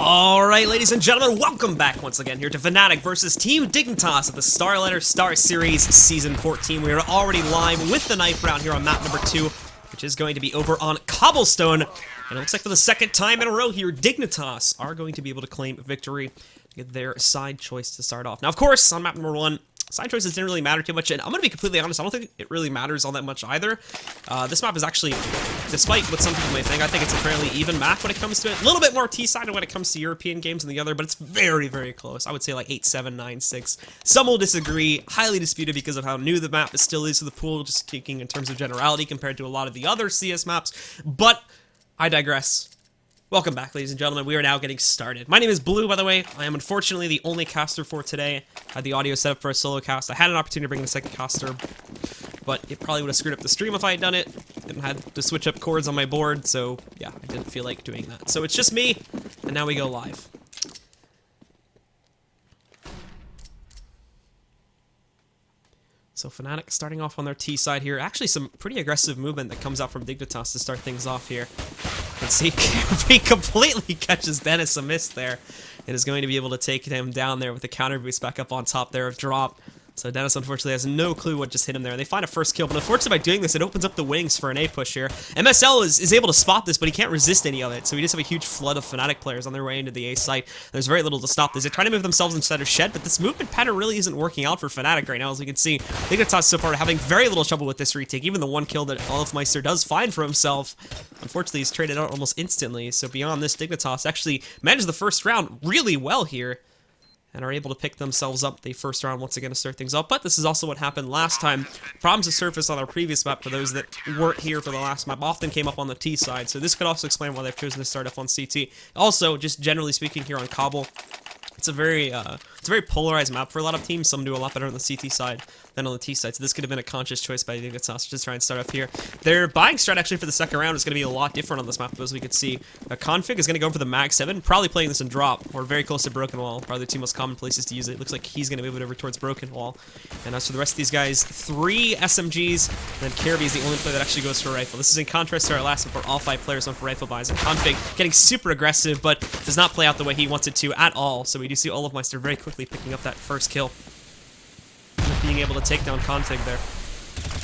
Alright, ladies and gentlemen, welcome back once again here to Fnatic versus Team Dignitas at the StarLadder StarSeries Season 14. We are already live with the knife round here on map number 2, which is going to be over on Cobblestone. And it looks like for the second time in a row here, Dignitas are going to be able to claim victory to get their side choice to start off. Now, of course, on map number 1, side choices didn't really matter too much, and I'm going to be completely honest, I don't think it really matters all that much either. This map is actually, despite what some people may think, I think it's a fairly even map when it comes to it. A little bit more T-sided when it comes to European games than the other, but it's very, very close. I would say like 8-7, 9-6. Some will disagree, highly disputed because of how new the map still is to the pool, just speaking in terms of generality compared to a lot of the other CS maps, but I digress. Welcome back, ladies and gentlemen. We are now getting started. My name is Blue, by the way. I am unfortunately the only caster for today. I had the audio set up for a solo cast. I had an opportunity to bring in a second caster, but it probably would have screwed up the stream if I had done it. And had to switch up chords on my board, so yeah, I didn't feel like doing that. So it's just me, and now we go live. So Fnatic starting off on their T side here. Actually, some pretty aggressive movement that comes out from Dignitas to start things off here. Let's see, he completely catches Dennis a miss there. And is going to be able to take him down there with the counter boost back up on top there of drop. So Dennis unfortunately has no clue what just hit him there. And they find a first kill, but unfortunately by doing this, it opens up the wings for an A push here. MSL is able to spot this, but he can't resist any of it. So we just have a huge flood of Fnatic players on their way into the A site. There's very little to stop this. They're trying to move themselves inside of Shed, but this movement pattern really isn't working out for Fnatic right now. As we can see, Dignitas so far having very little trouble with this retake. Even the one kill that olofmeister does find for himself, unfortunately he's traded out almost instantly. So beyond this, Dignitas actually managed the first round really well here, and are able to pick themselves up the first round once again to start things up. But this is also what happened last time. Problems that surfaced on our previous map for those that weren't here for the last map often came up on the T side, so this could also explain why they've chosen to start off on CT. Also, just generally speaking here on Cobble, it's a very polarized map for a lot of teams. Some do a lot better on the CT side than on the T side, so this could have been a conscious choice by Dignitas to try and start off here. Their buying strat actually for the second round is going to be a lot different on this map, as we can see. Config is going to go for the Mag 7, probably playing this in drop, or very close to Broken Wall, probably the two most common places to use it. It looks like he's going to move it over towards Broken Wall. And as for the rest of these guys, 3 SMGs, and then Kjærbye is the only player that actually goes for a rifle. This is in contrast to our last one, where all 5 players went for rifle buys, and Config getting super aggressive, but does not play out the way he wants it to at all. So we do see olofmeister very quickly picking up that first kill, being able to take down Config there.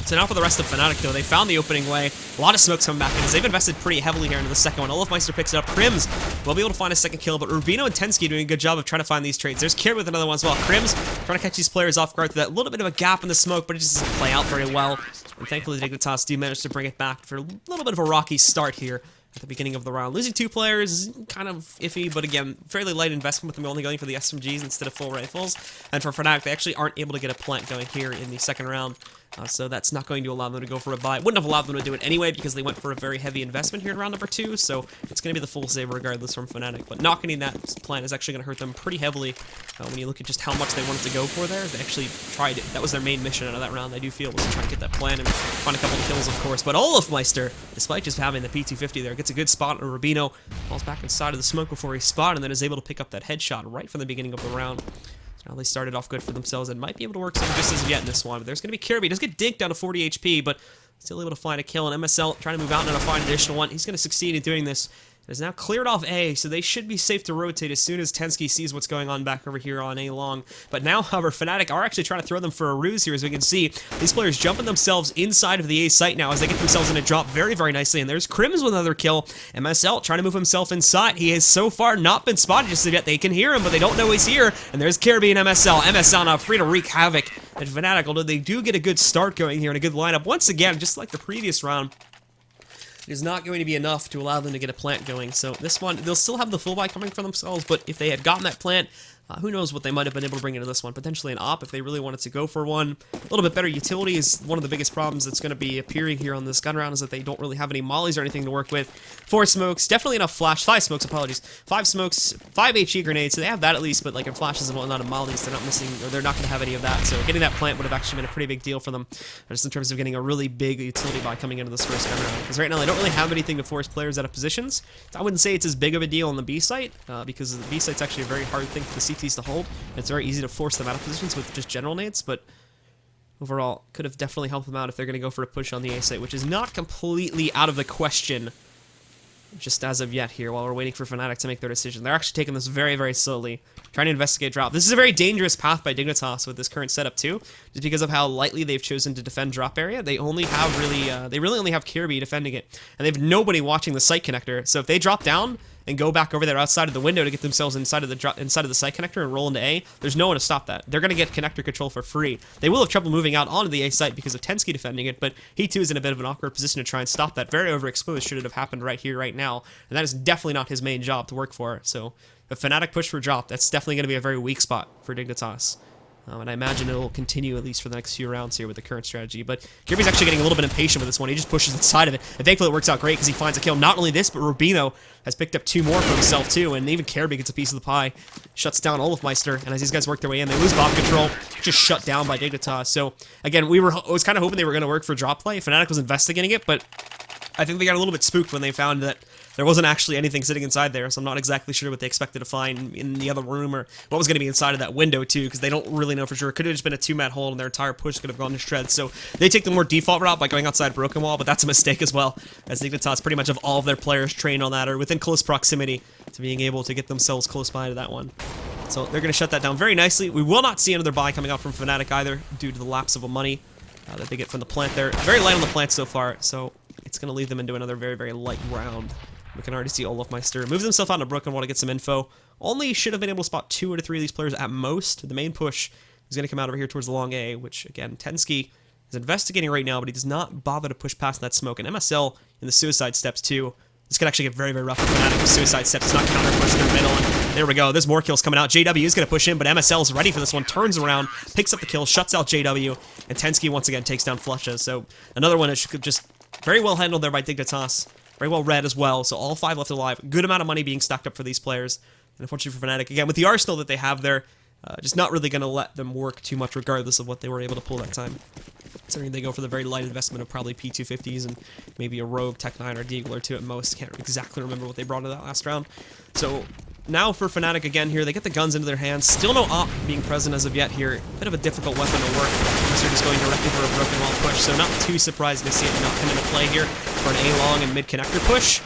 So now for the rest of Fnatic, though, they found the opening way. A lot of smokes coming back in as they've invested pretty heavily here into the second one. olofmeister picks it up. KRIMZ will be able to find a second kill, but RUBINO and tenzki doing a good job of trying to find these trades. There's Kjærbye with another one as well. KRIMZ trying to catch these players off guard through that little bit of a gap in the smoke, but it just doesn't play out very well. And thankfully, Dignitas do manage to bring it back for a little bit of a rocky start here at the beginning of the round. Losing 2 players is kind of iffy, but again, fairly light investment with them only going for the SMGs instead of full rifles. And for Fnatic, they actually aren't able to get a plant going here in the second round. So that's not going to allow them to go for a buy. Wouldn't have allowed them to do it anyway because they went for a very heavy investment here in round number 2, so it's going to be the full save regardless from Fnatic. But not getting that plant is actually going to hurt them pretty heavily when you look at just how much they wanted to go for there. They actually tried it. That was their main mission out of that round, I do feel, was to try and get that plant and find a couple of kills, of course. But olofmeister, despite just having the P250 there, gets a good spot on RUBINO, falls back inside of the smoke before he spotted, and then is able to pick up that headshot right from the beginning of the round. Now they started off good for themselves and might be able to work some distance yet in this one. But there's going to be Kjærbye. He does get dinked down to 40 HP, but still able to find a kill. And MSL trying to move out and find an additional one. He's going to succeed in doing this. It is now cleared off A, so they should be safe to rotate as soon as tenzki sees what's going on back over here on A long. But now, however, Fnatic are actually trying to throw them for a ruse here, as we can see. These players jumping themselves inside of the A site now as they get themselves in a drop very, very nicely. And there's KRIMZ with another kill. MSL trying to move himself inside. He has so far not been spotted just yet. They can hear him, but they don't know he's here. And there's Kjærbye and MSL. MSL now free to wreak havoc at Fnatic, although they do get a good start going here and a good lineup. Once again, just like the previous round, it is not going to be enough to allow them to get a plant going. So this one, they'll still have the full buy coming for themselves, but if they had gotten that plant, who knows what they might have been able to bring into this one. Potentially an op if they really wanted to go for one. A little bit better utility is one of the biggest problems that's going to be appearing here on this gun round, is that they don't really have any mollies or anything to work with. 4 smokes, definitely enough flash. 5 smokes, apologies. 5 smokes, 5 HE grenades, so they have that at least, but like in flashes and whatnot and mollies, they're not missing, or they're not going to have any of that. So getting that plant would have actually been a pretty big deal for them, just in terms of getting a really big utility buy coming into this first gun round. Because right now they don't really have anything to force players out of positions. So I wouldn't say it's as big of a deal on the B site, because the B site's actually a very hard thing for the CTs to hold. It's very easy to force them out of positions with just general nades, but overall, could have definitely helped them out if they're going to go for a push on the A site, which is not completely out of the question just as of yet here, while we're waiting for Fnatic to make their decision. They're actually taking this very, very slowly, trying to investigate drop. This is a very dangerous path by Dignitas with this current setup too, just because of how lightly they've chosen to defend drop area. They only have they really only have Kjaerbye defending it, and they have nobody watching the site connector. So if they drop down and go back over there outside of the window to get themselves inside of the site connector and roll into A, there's no one to stop that. They're going to get connector control for free. They will have trouble moving out onto the A site because of tenzki defending it, but he too is in a bit of an awkward position to try and stop that. Very overexposed should it have happened right here, right now, and that is definitely not his main job to work for. So the Fnatic push for drop, that's definitely going to be a very weak spot for Dignitas. And I imagine it will continue at least for the next few rounds here with the current strategy. But Kjaerbye's actually getting a little bit impatient with this one. He just pushes inside of it. And thankfully it works out great because he finds a kill. Not only this, but RUBINO has picked up 2 more for himself too. And even Kjærbye gets a piece of the pie. Shuts down olofmeister. And as these guys work their way in, they lose bomb control. Just shut down by Dignitas. So again, I was kind of hoping they were going to work for drop play. Fnatic was investigating it, but I think they got a little bit spooked when they found that there wasn't actually anything sitting inside there, so I'm not exactly sure what they expected to find in the other room or what was going to be inside of that window, too, because they don't really know for sure. It could have just been a 2-mat hole, and their entire push could have gone to shreds. So they take the more default route by going outside Broken Wall, but that's a mistake as well, as Dignitas pretty much have all of their players trained on that or within close proximity to being able to get themselves close by to that one. So they're going to shut that down very nicely. We will not see another buy coming out from Fnatic either, due to the lapse of money that they get from the plant there. Very light on the plant so far, so it's going to lead them into another very, very light round. We can already see olofmeister moves himself out into Broken Wall to get some info. Only should have been able to spot 2 or 3 of these players at most. The main push is going to come out over here towards the long A, which, again, tenzki is investigating right now, but he does not bother to push past that smoke. And MSL in the suicide steps, too. This could actually get very, very rough for Fnatic with suicide steps. It's not counter push through the middle. And there we go. There's more kills coming out. JW is going to push in, but MSL is ready for this one. Turns around, picks up the kill, shuts out JW, and tenzki once again takes down flusha. So another one that should just very well handled there by Dignitas. Very well read as well, so all 5 left alive. Good amount of money being stacked up for these players. And unfortunately for Fnatic, again, with the arsenal that they have there, just not really going to let them work too much regardless of what they were able to pull that time. Considering they go for the very light investment of probably P250s and maybe a Rogue, Tech 9, or Deagle or 2 at most. Can't exactly remember what they brought to that last round. So now for Fnatic again here, they get the guns into their hands. Still no op being present as of yet here. Bit of a difficult weapon to work unless you're just going directly for a Broken Wall push. So not too surprised to see it not come into play here for an A-long and mid-connector push.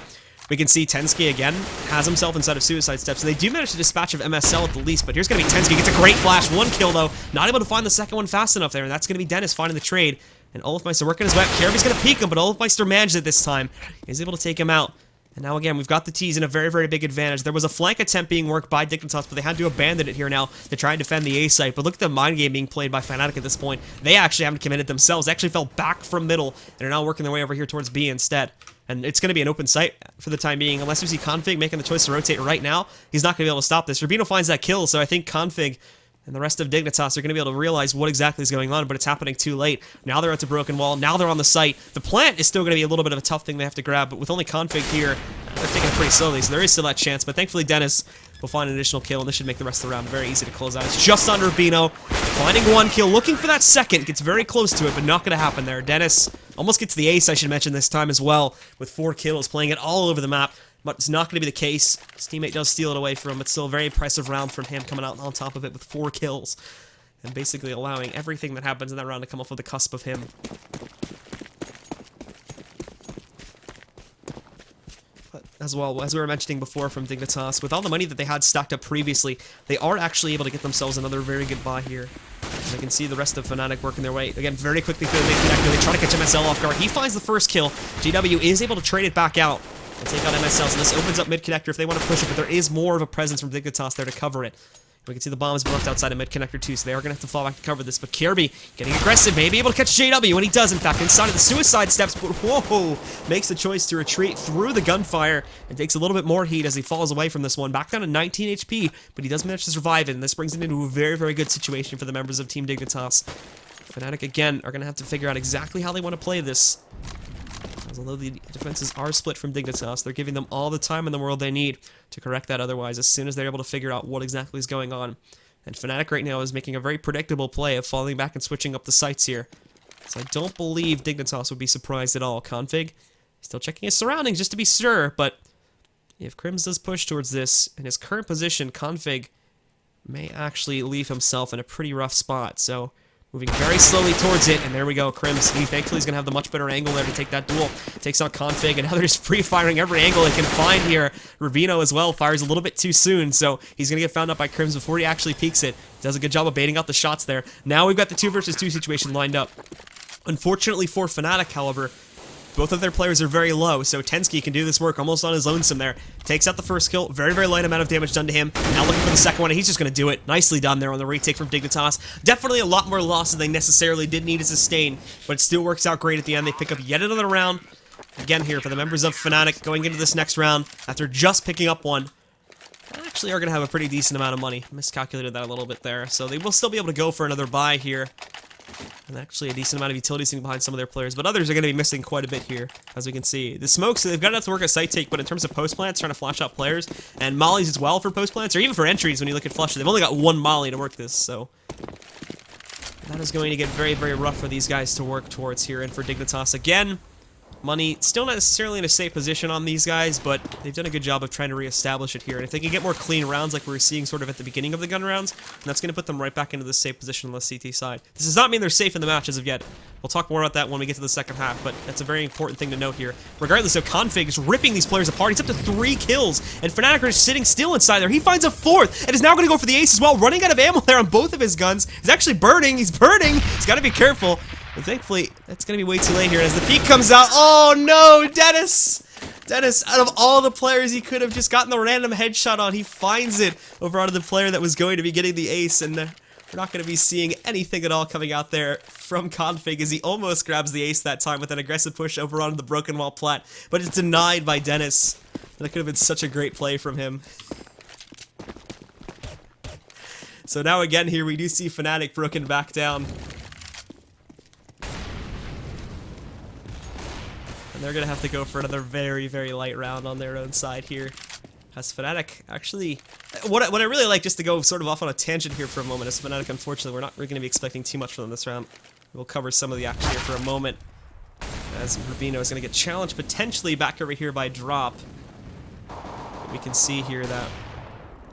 We can see tenzki again has himself inside of suicide steps. And they do manage to dispatch of MSL at the least, but here's going to be tenzki. Gets a great flash. 1 kill though. Not able to find the second one fast enough there, and that's going to be Dennis finding the trade. And olofmeister working his way up. Kjærbye's going to peek him, but olofmeister managed it this time. He's able to take him out. And now again, we've got the T's in a very, very big advantage. There was a flank attempt being worked by Dignitas, but they had to abandon it here now to try and defend the A site. But look at the mind game being played by Fnatic at this point. They actually haven't committed themselves. They actually fell back from middle and are now working their way over here towards B instead. And it's going to be an open site for the time being. Unless we see Config making the choice to rotate right now, he's not going to be able to stop this. RUBINO finds that kill, so I think Config and the rest of Dignitas are going to be able to realize what exactly is going on, but it's happening too late. Now they're at the Broken Wall. Now they're on the site. The plant is still going to be a little bit of a tough thing they have to grab, but with only Config here, they're taking it pretty slowly, so there is still that chance. But thankfully, Dennis will find an additional kill, and this should make the rest of the round very easy to close out. It's just on RUBINO, finding 1 kill, looking for that second. Gets very close to it, but not going to happen there. Dennis almost gets the ace, I should mention, this time as well, with 4 kills, playing it all over the map. But it's not going to be the case. His teammate does steal it away from him, but still a very impressive round from him, coming out on top of it with 4 kills. And basically allowing everything that happens in that round to come off of the cusp of him. But as well, as we were mentioning before from Dignitas, with all the money that they had stacked up previously, they are actually able to get themselves another very good buy here. As I can see the rest of Fnatic working their way, again, very quickly through the mid connector. They try to catch MSL off guard. He finds the first kill. JW is able to trade it back out and take out MSL, so this opens up mid connector if they want to push it, but there is more of a presence from Dignitas there to cover it. We can see the bombs left outside of mid connector too, so they are going to have to fall back to cover this. But Kjærbye getting aggressive, maybe able to catch JW, and he does, in fact, inside of the suicide steps. But whoa, makes the choice to retreat through the gunfire and takes a little bit more heat as he falls away from this one. Back down to 19 HP, but he does manage to survive it, and this brings it into a very, very good situation for the members of Team Dignitas. Fnatic, again, are going to have to figure out exactly how they want to play this. As although the defenses are split from Dignitas, they're giving them all the time in the world they need to correct that otherwise as soon as they're able to figure out what exactly is going on. And Fnatic right now is making a very predictable play of falling back and switching up the sites here. So I don't believe Dignitas would be surprised at all. Config still checking his surroundings just to be sure, but if KRIMZ does push towards this, in his current position, Config may actually leave himself in a pretty rough spot. So Moving very slowly towards it, and there we go, KRIMZ. He thankfully is going to have the much better angle there to take that duel. Takes out Config, and now they're just free-firing every angle they can find here. RUBINO as well fires a little bit too soon, so he's going to get found out by KRIMZ before he actually peeks it. Does a good job of baiting out the shots there. Now we've got the 2 versus 2 situation lined up. Unfortunately for Fnatic, however, both of their players are very low, so tenzki can do this work almost on his lonesome there. Takes out the first kill, very, very light amount of damage done to him. Now looking for the second one, and he's just going to do it. Nicely done there on the retake from Dignitas. Definitely a lot more losses than they necessarily did need to sustain, but it still works out great at the end. They pick up yet another round. Again here for the members of Fnatic going into this next round after just picking up one. They actually are going to have a pretty decent amount of money. Miscalculated that a little bit there, so they will still be able to go for another buy here. And actually a decent amount of utility sitting behind some of their players, but others are going to be missing quite a bit here, as we can see. The smokes, they've got enough to work at site take, but in terms of post plants, trying to flash out players, and mollies as well for post plants, or even for entries when you look at flusha, they've only got 1 molly to work this, so that is going to get very, very rough for these guys to work towards here. And for Dignitas, again, money still not necessarily in a safe position on these guys, but they've done a good job of trying to reestablish it here. And if they can get more clean rounds like we were seeing sort of at the beginning of the gun rounds, that's going to put them right back into the safe position on the CT side. This does not mean they're safe in the match as of yet. We'll talk more about that when we get to the second half, but that's a very important thing to note here. Regardless, so Config is ripping these players apart. He's up to 3 kills, and Fnatic are just sitting still inside there. He finds a 4th, and is now going to go for the ace as well, running out of ammo there on both of his guns. He's actually burning. He's burning. He's got to be careful. But thankfully, that's going to be way too late here. As the peek comes out, oh no, Dennis! Dennis, out of all the players he could have just gotten the random headshot on, he finds it over onto the player that was going to be getting the ace, and we're not going to be seeing anything at all coming out there from Config as he almost grabs the ace that time with an aggressive push over onto the broken wall plat, but it's denied by Dennis. That could have been such a great play from him. So now again here, we do see Fnatic broken back down. They're going to have to go for another very, very light round on their own side here. As Fnatic actually... What I really like, just to go sort of off on a tangent here for a moment, is Fnatic, unfortunately, we're not really going to be expecting too much from them this round. We'll cover some of the action here for a moment. As RUBINO is going to get challenged potentially back over here by drop. But we can see here that,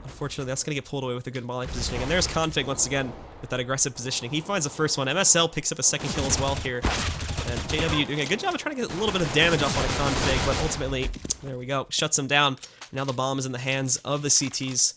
unfortunately, that's going to get pulled away with a good molly positioning. And there's Config once again with that aggressive positioning. He finds the first one. MSL picks up a second kill as well here. And JW doing a good job of trying to get a little bit of damage off on a Config, but ultimately, there we go, shuts him down. Now the bomb is in the hands of the CTs.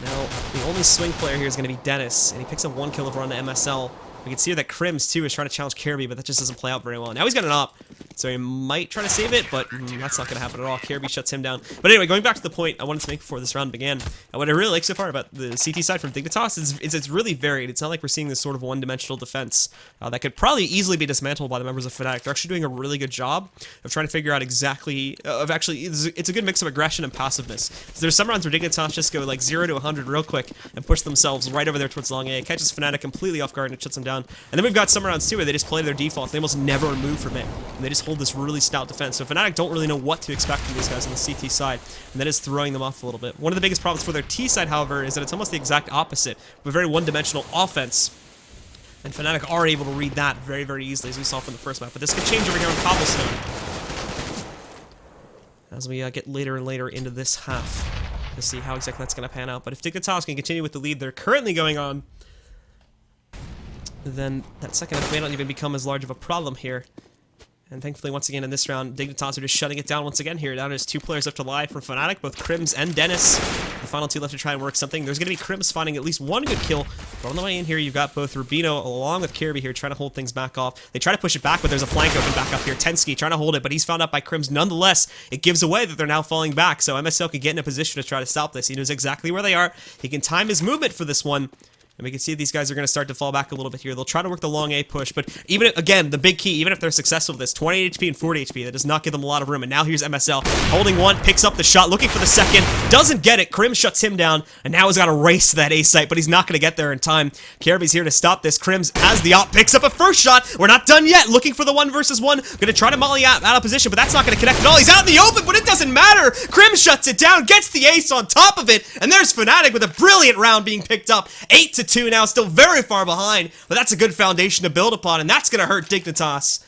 Now, the only swing player here is going to be Dennis, and he picks up 1 kill over on the MSL. We can see here that KRIMZ, too, is trying to challenge Kjærbye, but that just doesn't play out very well. Now he's got an op, so he might try to save it, but that's not going to happen at all. Kjærbye shuts him down. But anyway, going back to the point I wanted to make before this round began, what I really like so far about the CT side from Dignitas is it's really varied. It's not like we're seeing this sort of one-dimensional defense that could probably easily be dismantled by the members of Fnatic. They're actually doing a really good job of trying to figure out exactly, it's a good mix of aggression and passiveness. So there's some rounds where Dignitas just go like 0 to 100 real quick and push themselves right over there towards long A. It catches Fnatic completely off guard and it shuts them down. And then we've got some rounds too where they just play their default. They almost never move from it, and they just hold this really stout defense. So Fnatic don't really know what to expect from these guys on the CT side, and that is throwing them off a little bit. One of the biggest problems for their T side, however, is that it's almost the exact opposite, with a very one-dimensional offense. And Fnatic are able to read that very, very easily, as we saw from the first map. But this could change over here on Cobblestone as we get later and later into this half to see how exactly that's going to pan out. But if Dignitas can continue with the lead they're currently going on, then that second half may not even become as large of a problem here. And thankfully, once again in this round, Dignitas are just shutting it down once again here. Now there's 2 players left to live from Fnatic, both KRIMZ and Dennis. The final 2 left to try and work something. There's going to be KRIMZ finding at least 1 good kill. But on the way in here, you've got both RUBINO along with Kjærbye here trying to hold things back off. They try to push it back, but there's a flank open back up here. tenzki trying to hold it, but he's found out by KRIMZ. Nonetheless, it gives away that they're now falling back, so MSL can get in a position to try to stop this. He knows exactly where they are. He can time his movement for this one. And we can see these guys are going to start to fall back a little bit here. They'll try to work the long A push, but even if, again, the big key, even if they're successful with this, 20 HP and 40 HP, that does not give them a lot of room. And now here's MSL holding 1, picks up the shot, looking for the second, doesn't get it. KRIMZ shuts him down, and now he's got to race to that A site, but he's not going to get there in time. Kjærbye's here to stop this. KRIMZ has the op, picks up a first shot. We're not done yet. Looking for the 1 versus 1. Going to try to molly out of position, but that's not going to connect at all. He's out in the open, but it doesn't matter. KRIMZ shuts it down, gets the ace on top of it, and there's Fnatic with a brilliant round being picked up. 8-2 now, still very far behind, but that's a good foundation to build upon, and that's going to hurt Dignitas.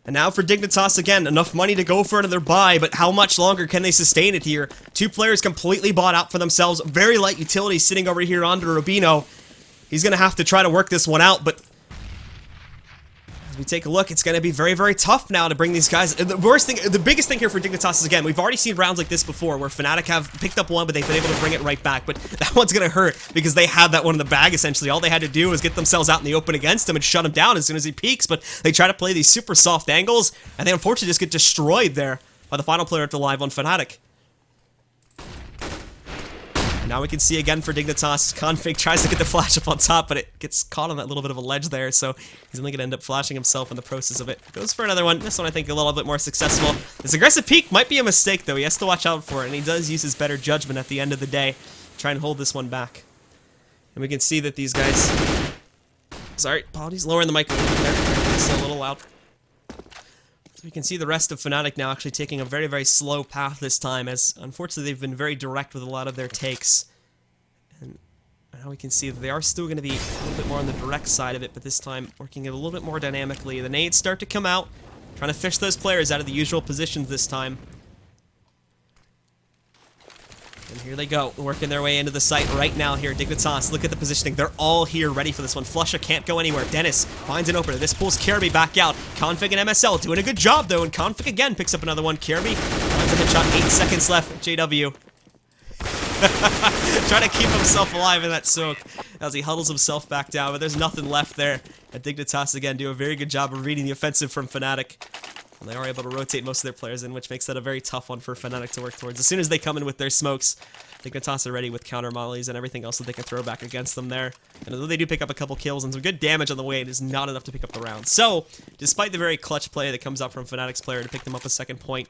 And now for Dignitas again, enough money to go for another buy, but how much longer can they sustain it here? Two players completely bought out for themselves. Very light utility sitting over here under RUBINO. He's going to have to try to work this one out, but as we take a look, it's going to be very, very tough now to bring these guys. The biggest thing here for Dignitas is, again, we've already seen rounds like this before where Fnatic have picked up one, but they've been able to bring it right back. But that one's going to hurt because they had that one in the bag, essentially. All they had to do was get themselves out in the open against him and shut him down as soon as he peeks. But they try to play these super soft angles, and they unfortunately just get destroyed there by the final player at the live on Fnatic. Now we can see again for Dignitas, Config tries to get the flash up on top, but it gets caught on that little bit of a ledge there, so he's only going to end up flashing himself in the process of it. Goes for another one. This one I think a little bit more successful. This aggressive peek might be a mistake though. He has to watch out for it, and he does use his better judgment at the end of the day. Try and hold this one back. And we can see that these guys... Sorry, apologies. Lowering the mic a little bit there. It's still a little loud. So we can see the rest of Fnatic now actually taking a very, very slow path this time, as unfortunately they've been very direct with a lot of their takes. And now we can see that they are still going to be a little bit more on the direct side of it, but this time working it a little bit more dynamically. The nades start to come out, trying to fish those players out of the usual positions this time. And here they go, working their way into the site right now here. Dignitas, look at the positioning. They're all here ready for this one. Flusha can't go anywhere. Dennis finds an opener. This pulls Kjærbye back out. Config and MSL doing a good job, though, and Config again picks up another one. Kjærbye finds a headshot. 8 seconds left. JW. Trying to keep himself alive in that soak as he huddles himself back down, but there's nothing left there. And Dignitas, again, do a very good job of reading the offensive from Fnatic. And they are able to rotate most of their players in, which makes that a very tough one for Fnatic to work towards. As soon as they come in with their smokes, Dignitas are ready with counter mollies and everything else that they can throw back against them there. And although they do pick up a couple kills and some good damage on the way, it is not enough to pick up the round. So, despite the very clutch play that comes out from Fnatic's player to pick them up a second point,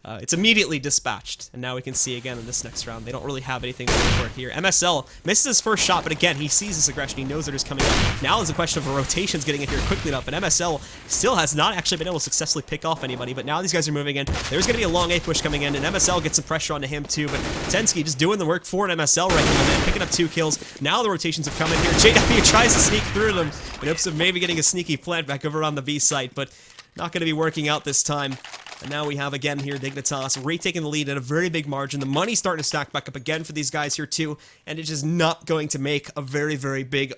it's immediately dispatched, and now we can see again in this next round, they don't really have anything to go for it here. MSL misses his first shot, but again, he sees this aggression, he knows that it's coming up. Now is a question of rotations getting in here quickly enough, and MSL still has not actually been able to successfully pick off anybody, but now these guys are moving in. There's going to be a long A push coming in, and MSL gets some pressure onto him too, but tenzki just doing the work for an MSL right now, man, picking up 2 kills. Now the rotations have come in here. JW tries to sneak through them in hopes of maybe getting a sneaky plant back over on the B site, but not going to be working out this time. And now we have, again, here, Dignitas retaking the lead at a very big margin. The money's starting to stack back up again for these guys here, too. And it's just not going to make a very, very big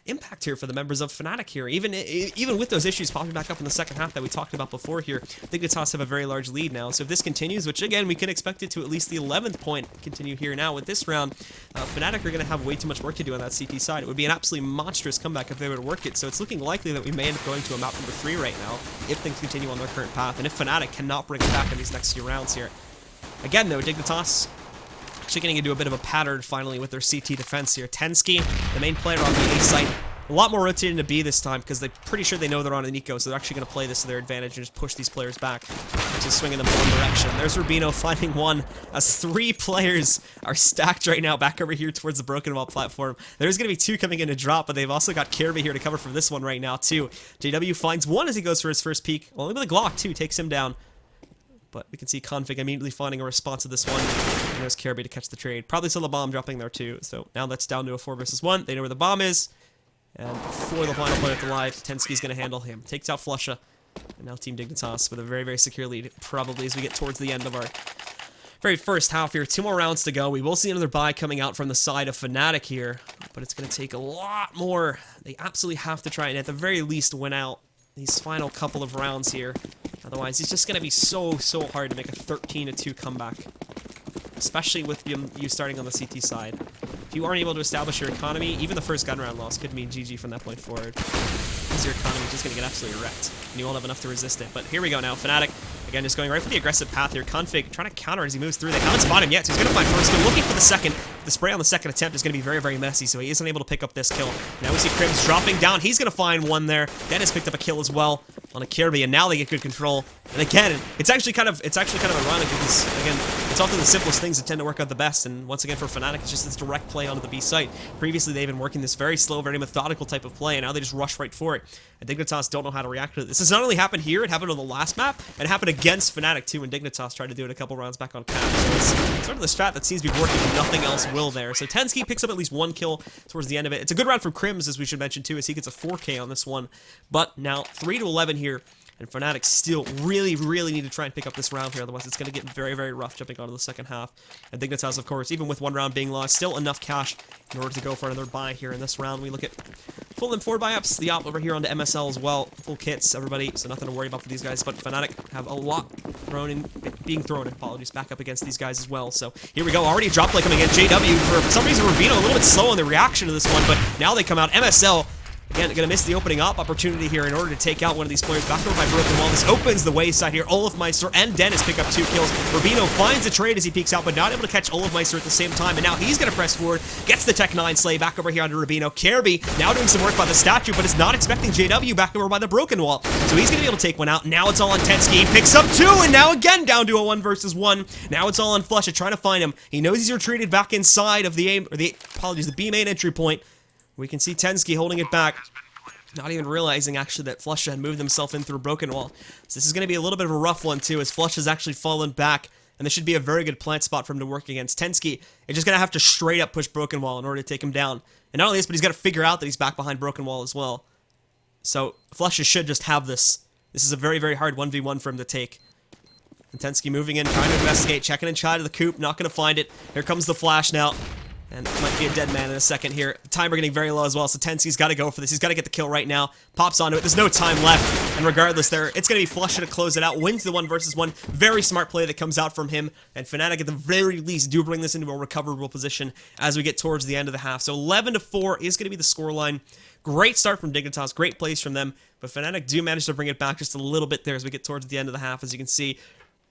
impact here for the members of Fnatic here. Even with those issues popping back up in the second half that we talked about before here, Dignitas have a very large lead now. So if this continues, which, again, we can expect it to at least the 11th point continue here now with this round, Fnatic are going to have way too much work to do on that CT side. It would be an absolutely monstrous comeback if they were to work it. So it's looking likely that we may end up going to a map number 3 right now if things continue on their current path. And if Fnatic cannot bring it back in these next few rounds here. Again, though, Dignitas actually getting into a bit of a pattern finally with their CT defense here. tenzki, the main player on the A site, a lot more rotating to B this time because they're pretty sure they know they're on an eco, so they're actually going to play this to their advantage and just push these players back, just swinging them in one direction. There's RUBINO finding one as 3 players are stacked right now back over here towards the Broken Wall platform. There's going to be 2 coming in to drop, but they've also got Kjærbye here to cover for this one right now too. JW finds one as he goes for his first peek, only with a Glock too, takes him down. But we can see Config immediately finding a response to this one. And there's Kjærbye to catch the trade. Probably saw the bomb dropping there too. So now that's down to a 4 versus 1. They know where the bomb is. And before the final player to live, tenzki's going to handle him. Takes out Flusha. And now Team Dignitas with a very, very secure lead. Probably as we get towards the end of our very first half here. 2 more rounds to go. We will see another buy coming out from the side of Fnatic here. But it's going to take a lot more. They absolutely have to try and at the very least win out these final couple of rounds here. Otherwise, it's just going to be so hard to make a 13-2 comeback. Especially with you starting on the CT side. If you aren't able to establish your economy, even the first gun round loss could mean GG from that point forward. Because your economy is just going to get absolutely wrecked. And you won't have enough to resist it. But here we go now. Fnatic, again, just going right for the aggressive path here. Config trying to counter as he moves through. They haven't spotted him yet, so he's going to find first kill. Looking for the second. The spray on the second attempt is going to be very, very messy, so he isn't able to pick up this kill. Now we see KRIMZ dropping down. He's going to find one there. Dennis picked up a kill as well on a Kjærbye, and now they get good control. And again, it's actually kind of ironic because, again, it's often the simplest things that tend to work out the best, and once again for Fnatic, it's just this direct play onto the B site. Previously, they've been working this very slow, very methodical type of play, and now they just rush right for it. And Dignitas don't know how to react to it. This has not only happened here, it happened on the last map, and it happened against Fnatic too, and Dignitas tried to do it a couple rounds back on cap. So it's sort of the strat that seems to be working, and nothing else will there. So tenzki picks up at least 1 kill towards the end of it. It's a good round from KRIMZ, as we should mention too, as he gets a 4K on this one. But now 3-11 here. And Fnatic still really, really need to try and pick up this round here, otherwise it's going to get very, very rough jumping onto the second half. And Dignitas, of course, even with one round being lost, still enough cash in order to go for another buy here in this round. We look at full and 4 buy-ups, the op over here onto MSL as well, full kits, everybody, so nothing to worry about for these guys, but Fnatic have a lot being thrown, apologies, back up against these guys as well. So here we go, already a drop play coming in. JW, for some reason, RUBINO a little bit slow on the reaction to this one, but now they come out. MSL, again, gonna miss the opening up opportunity here in order to take out one of these players. Back over by Broken Wall. This opens the wayside here. olofmeister and Dennis pick up 2 kills. RUBINO finds a trade as he peeks out, but not able to catch olofmeister at the same time. And now he's gonna press forward, gets the Tech 9 slay back over here onto RUBINO. Kjærbye now doing some work by the statue, but is not expecting JW back over by the Broken Wall. So he's gonna be able to take one out. Now it's all on tenzki. He picks up 2, and now again down to a 1 versus 1. Now it's all on flusha, trying to find him. He knows he's retreated back inside of the the B main entry point. We can see tenzki holding it back. Not even realizing, actually, that flusha had moved himself in through Broken Wall. So this is going to be a little bit of a rough one, too, as flusha's actually fallen back. And this should be a very good plant spot for him to work against. tenzki is just going to have to straight up push Broken Wall in order to take him down. And not only this, but he's got to figure out that he's back behind Broken Wall as well. So flusha should just have this. This is a very, very hard 1v1 for him to take. And tenzki moving in, trying to investigate, checking inside of the coop, not going to find it. Here comes the flash now. And it might be a dead man in a second here. The timer getting very low as well, so tenzki's got to go for this. He's got to get the kill right now. Pops onto it. There's no time left. And regardless, it's going to be flusha to close it out. Wins the 1 versus 1. Very smart play that comes out from him. And Fnatic, at the very least, do bring this into a recoverable position as we get towards the end of the half. So 11-4 is going to be the scoreline. Great start from Dignitas. Great plays from them. But Fnatic do manage to bring it back just a little bit there as we get towards the end of the half. As you can see,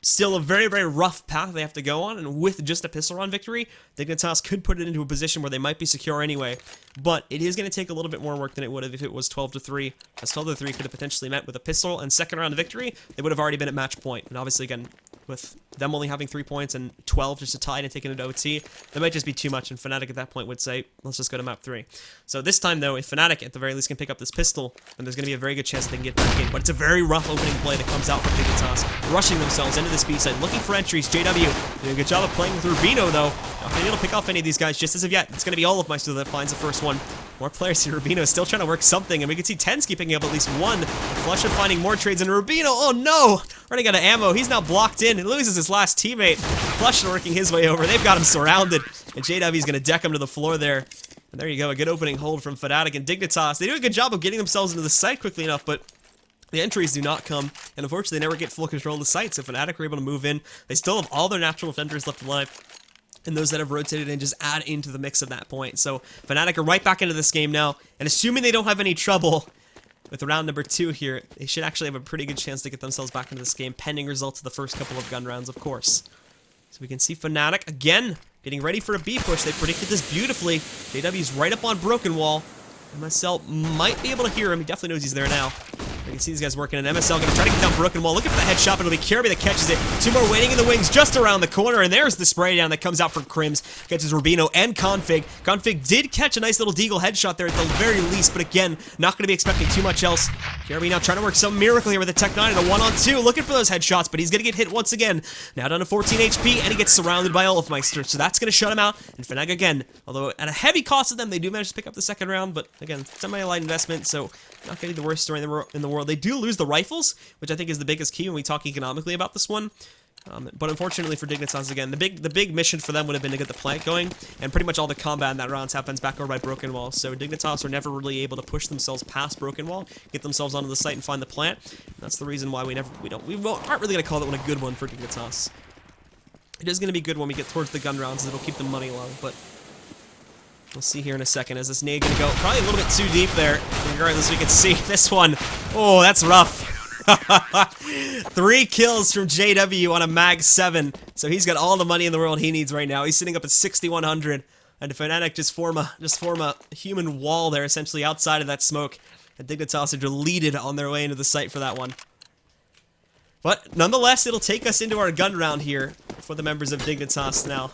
still a very, very rough path they have to go on, and with just a pistol round victory, Dignitas could put it into a position where they might be secure anyway. But it is going to take a little bit more work than it would have if it was 12-3, as 12-3 could have potentially met with a pistol and second round victory. They would have already been at match point, and obviously, again, with them only having 3 points and 12 just to tie and taking it to OT, that might just be too much, and Fnatic at that point would say, let's just go to map 3. So this time, though, if Fnatic at the very least can pick up this pistol, then there's going to be a very good chance they can get back in. But it's a very rough opening play that comes out from Dignitas, rushing themselves into this B side, looking for entries. JW doing a good job of playing with RUBINO, though. Not being able to pick off any of these guys just as of yet. It's going to be olofmeister that finds the first one. More players here. RUBINO is still trying to work something, and we can see tenzki picking up at least 1. flusha finding more trades, and RUBINO, oh no! Running out of ammo. He's now blocked in and loses his last teammate. flusha working his way over. They've got him surrounded, and JW's going to deck him to the floor there. And there you go, a good opening hold from Fnatic and Dignitas. They do a good job of getting themselves into the site quickly enough, but the entries do not come, and unfortunately they never get full control of the site, so Fnatic are able to move in. They still have all their natural defenders left alive, and those that have rotated in just add into the mix at that point. So Fnatic are right back into this game now, and assuming they don't have any trouble with round number 2 here, they should actually have a pretty good chance to get themselves back into this game, pending results of the first couple of gun rounds, of course. So we can see Fnatic, again, getting ready for a B push. They predicted this beautifully. JW's right up on Broken Wall. MSL might be able to hear him. He definitely knows he's there now. You can see these guys working, and MSL going to try to get down Broken Wall. Looking for the headshot, but it'll be Kjærbye that catches it. 2 more waiting in the wings just around the corner, and there's the spray down that comes out from KRIMZ. Catches RUBINO and Config. Config did catch a nice little deagle headshot there at the very least, but again, not going to be expecting too much else. Kjærbye now trying to work some miracle here with a Tech 9 and a 1-on-2, looking for those headshots, but he's going to get hit once again. Now down to 14 HP, and he gets surrounded by olofmeister, so that's going to shut him out. And Fnatic again, although at a heavy cost to them, they do manage to pick up the second round, but again, semi-light investment, so not getting the worst story in the world. They do lose the rifles, which I think is the biggest key when we talk economically about this one. But unfortunately for Dignitas, again, the big mission for them would have been to get the plant going, and pretty much all the combat in that round happens back over by Broken Wall. So Dignitas are never really able to push themselves past Broken Wall, get themselves onto the site and find the plant. And that's the reason why we aren't really gonna call that one a good one for Dignitas. It is gonna be good when we get towards the gun rounds, it'll keep the money low, but we'll see here in a second. Is this nade gonna go probably a little bit too deep there? Regardless, we can see this one. Oh, that's rough. 3 kills from JW on a mag 7. So he's got all the money in the world he needs right now. He's sitting up at 6,100. And Fnatic just form a human wall there, essentially outside of that smoke. And Dignitas are deleted on their way into the site for that one. But nonetheless, it'll take us into our gun round here for the members of Dignitas now.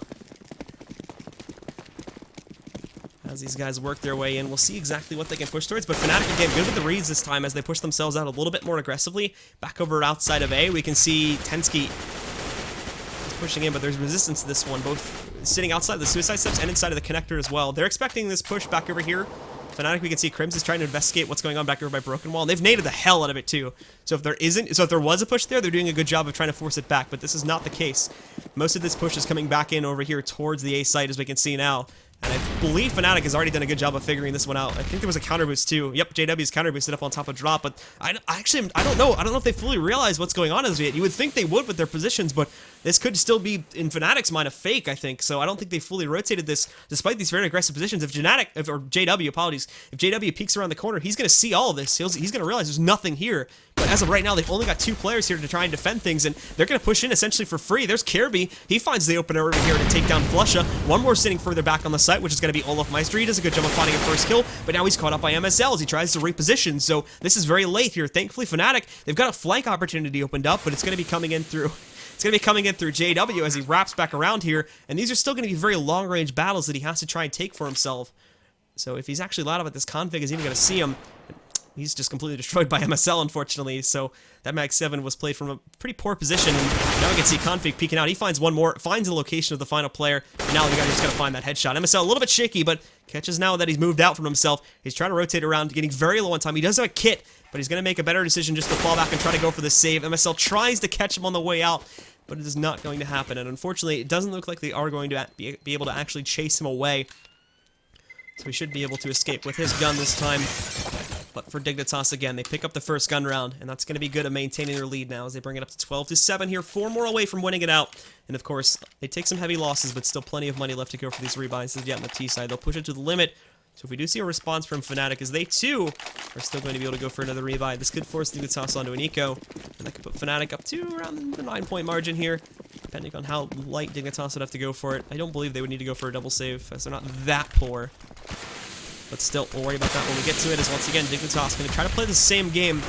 As these guys work their way in, we'll see exactly what they can push towards. But Fnatic, again, good with the reads this time as they push themselves out a little bit more aggressively. Back over outside of A, we can see tenzki is pushing in, but there's resistance to this one, both sitting outside the suicide steps and inside of the connector as well. They're expecting this push back over here Fnatic, we can see KRIMZ is trying to investigate what's going on back over by Broken Wall, and they've naded the hell out of it too. So if there was a push there, they're doing a good job of trying to force it back, but this is not the case. Most of this push is coming back in over here towards the A site, as we can see now. And I believe Fnatic has already done a good job of figuring this one out. I think there was a counter boost too. Yep, JW's counter boosted up on top of drop, but I don't know. I don't know if they fully realize what's going on as yet. You would think they would with their positions, but this could still be, in Fnatic's mind, a fake, I think. So I don't think they fully rotated this, despite these very aggressive positions. If JW, apologies, if JW peeks around the corner, he's going to see all of this. He's going to realize there's nothing here. But as of right now, they've only got 2 players here to try and defend things, and they're going to push in essentially for free. There's Kjærbye. He finds the opener over here to take down flusha. One more sitting further back on the site, which is going to be olofmeister. He does a good job of finding a first kill, but now he's caught up by MSL as he tries to reposition. So this is very late here. Thankfully, Fnatic, they've got a flank opportunity opened up, but it's going to be coming in through... It's going to be coming in through JW as he wraps back around here, and these are still going to be very long-range battles that he has to try and take for himself. So if he's actually loud about this config, is even going to see him. He's just completely destroyed by MSL, unfortunately, so that Mag 7 was played from a pretty poor position, and now we can see config peeking out. He finds one more, finds the location of the final player, and now the guy just got to find that headshot. MSL a little bit shaky, but catches now that he's moved out from himself. He's trying to rotate around, getting very low on time. He does have a kit, but he's going to make a better decision just to fall back and try to go for the save. MSL tries to catch him on the way out, but it is not going to happen, and unfortunately, it doesn't look like they are going to be able to actually chase him away. So he should be able to escape with his gun this time. But for Dignitas, again, they pick up the first gun round, and that's going to be good at maintaining their lead now as they bring it up to 12-7 here. 4 more away from winning it out. And of course, they take some heavy losses, but still plenty of money left to go for these rebuys as yet on the T side. They'll push it to the limit. So if we do see a response from Fnatic, as they too are still going to be able to go for another rebuy, this could force Dignitas onto an eco, and that could put Fnatic up to around the 9-point margin here, depending on how light Dignitas would have to go for it. I don't believe they would need to go for a double save, as they're not that poor. But still, we'll worry about that when we get to it, as once again, Dignitas going to try to play the same game.